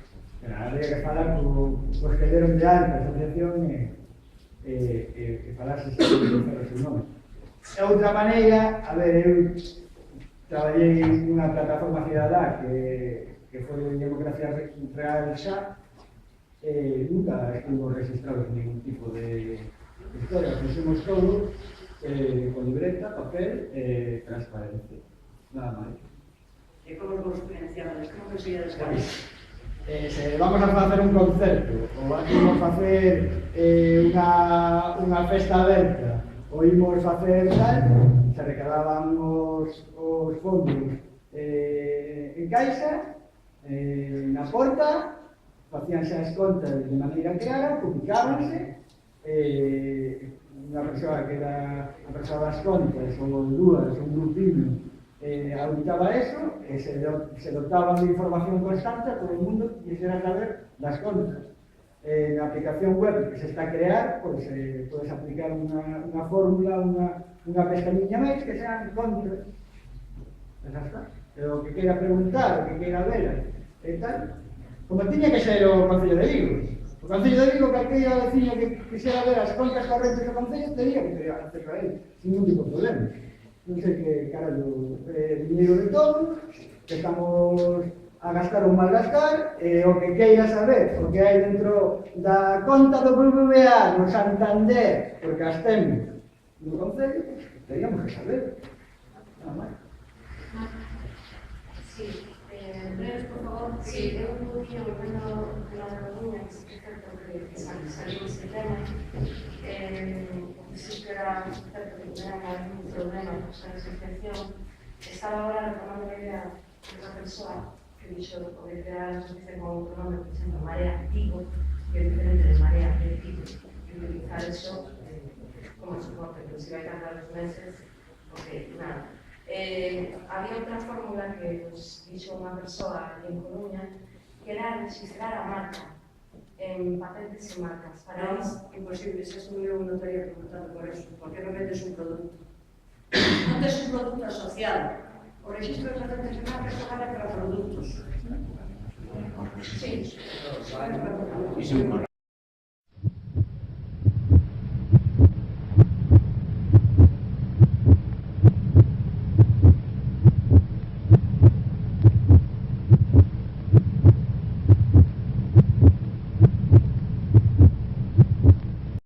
Habría que falar cos que deron de alta a asociación e falarse se o seu nome. E outra maneira, a ver, eu traballei nunha plataforma cidadá que foi Democracia Real xa, nunca estuvimos registrados ningún tipo de historia, fixemos todo con libreta, papel e transparencia, nada máis. E como vos financiamos? Como conseguides ganar? Vamos a facer un concerto, ou vamos a facer unha festa aberta, ou imos facer tal, se recadaban os fondos en caixa, na porta, facíanse as contas de maneira clara, publicábanse, unha persoa que era a persoa das contas, ou dúas, un grupinho, auditaba eso, se dotaba de información constante a todo o mundo e se era saber das contas. Na aplicación web que se está a crear, podes aplicar unha fórmula, unha pestañinha máis que sean contas. Esa está. Pero o que queira preguntar, o que queira ver, e tal, como tiña que ser o Concello de Vigo. O Concello de Vigo, calqueira veciño que quixera ver as contas correntes do Concello, tería que ter acceso a él, sin ningún tipo de problema. Non sei que carallo dinheiro de todo, que estamos a gastar ou mal gastar, o que queira saber, o que hai dentro da conta do BBVA no Santander, porque as temos no Concello, teríamos que saber. Nada máis. Sí, Andrés, por favor. Sí, eu un día volvendo a la Coruña, que é certo que salimos ese tema, sí que era certo que tenían algún problema con esa asociación. Estaba ahora retomando a idea de unha persoa que dixo de poder crear a asociación con un pronome, por exemplo, Marea Tigo, que é diferente de Marea de Tigo, e utilizar eso como soporte, pero si vai tardar os meses, porque nada. Había outra fórmula que dixo unha persoa en Coruña, que era registrar a marca en patentes e marcas. Para No, imposible, se asumiu un notario preguntando por eso, porque non vendes un produto. Non tes un produto asociado. O registro de patentes e marcas vale para produtos. Sí. Y son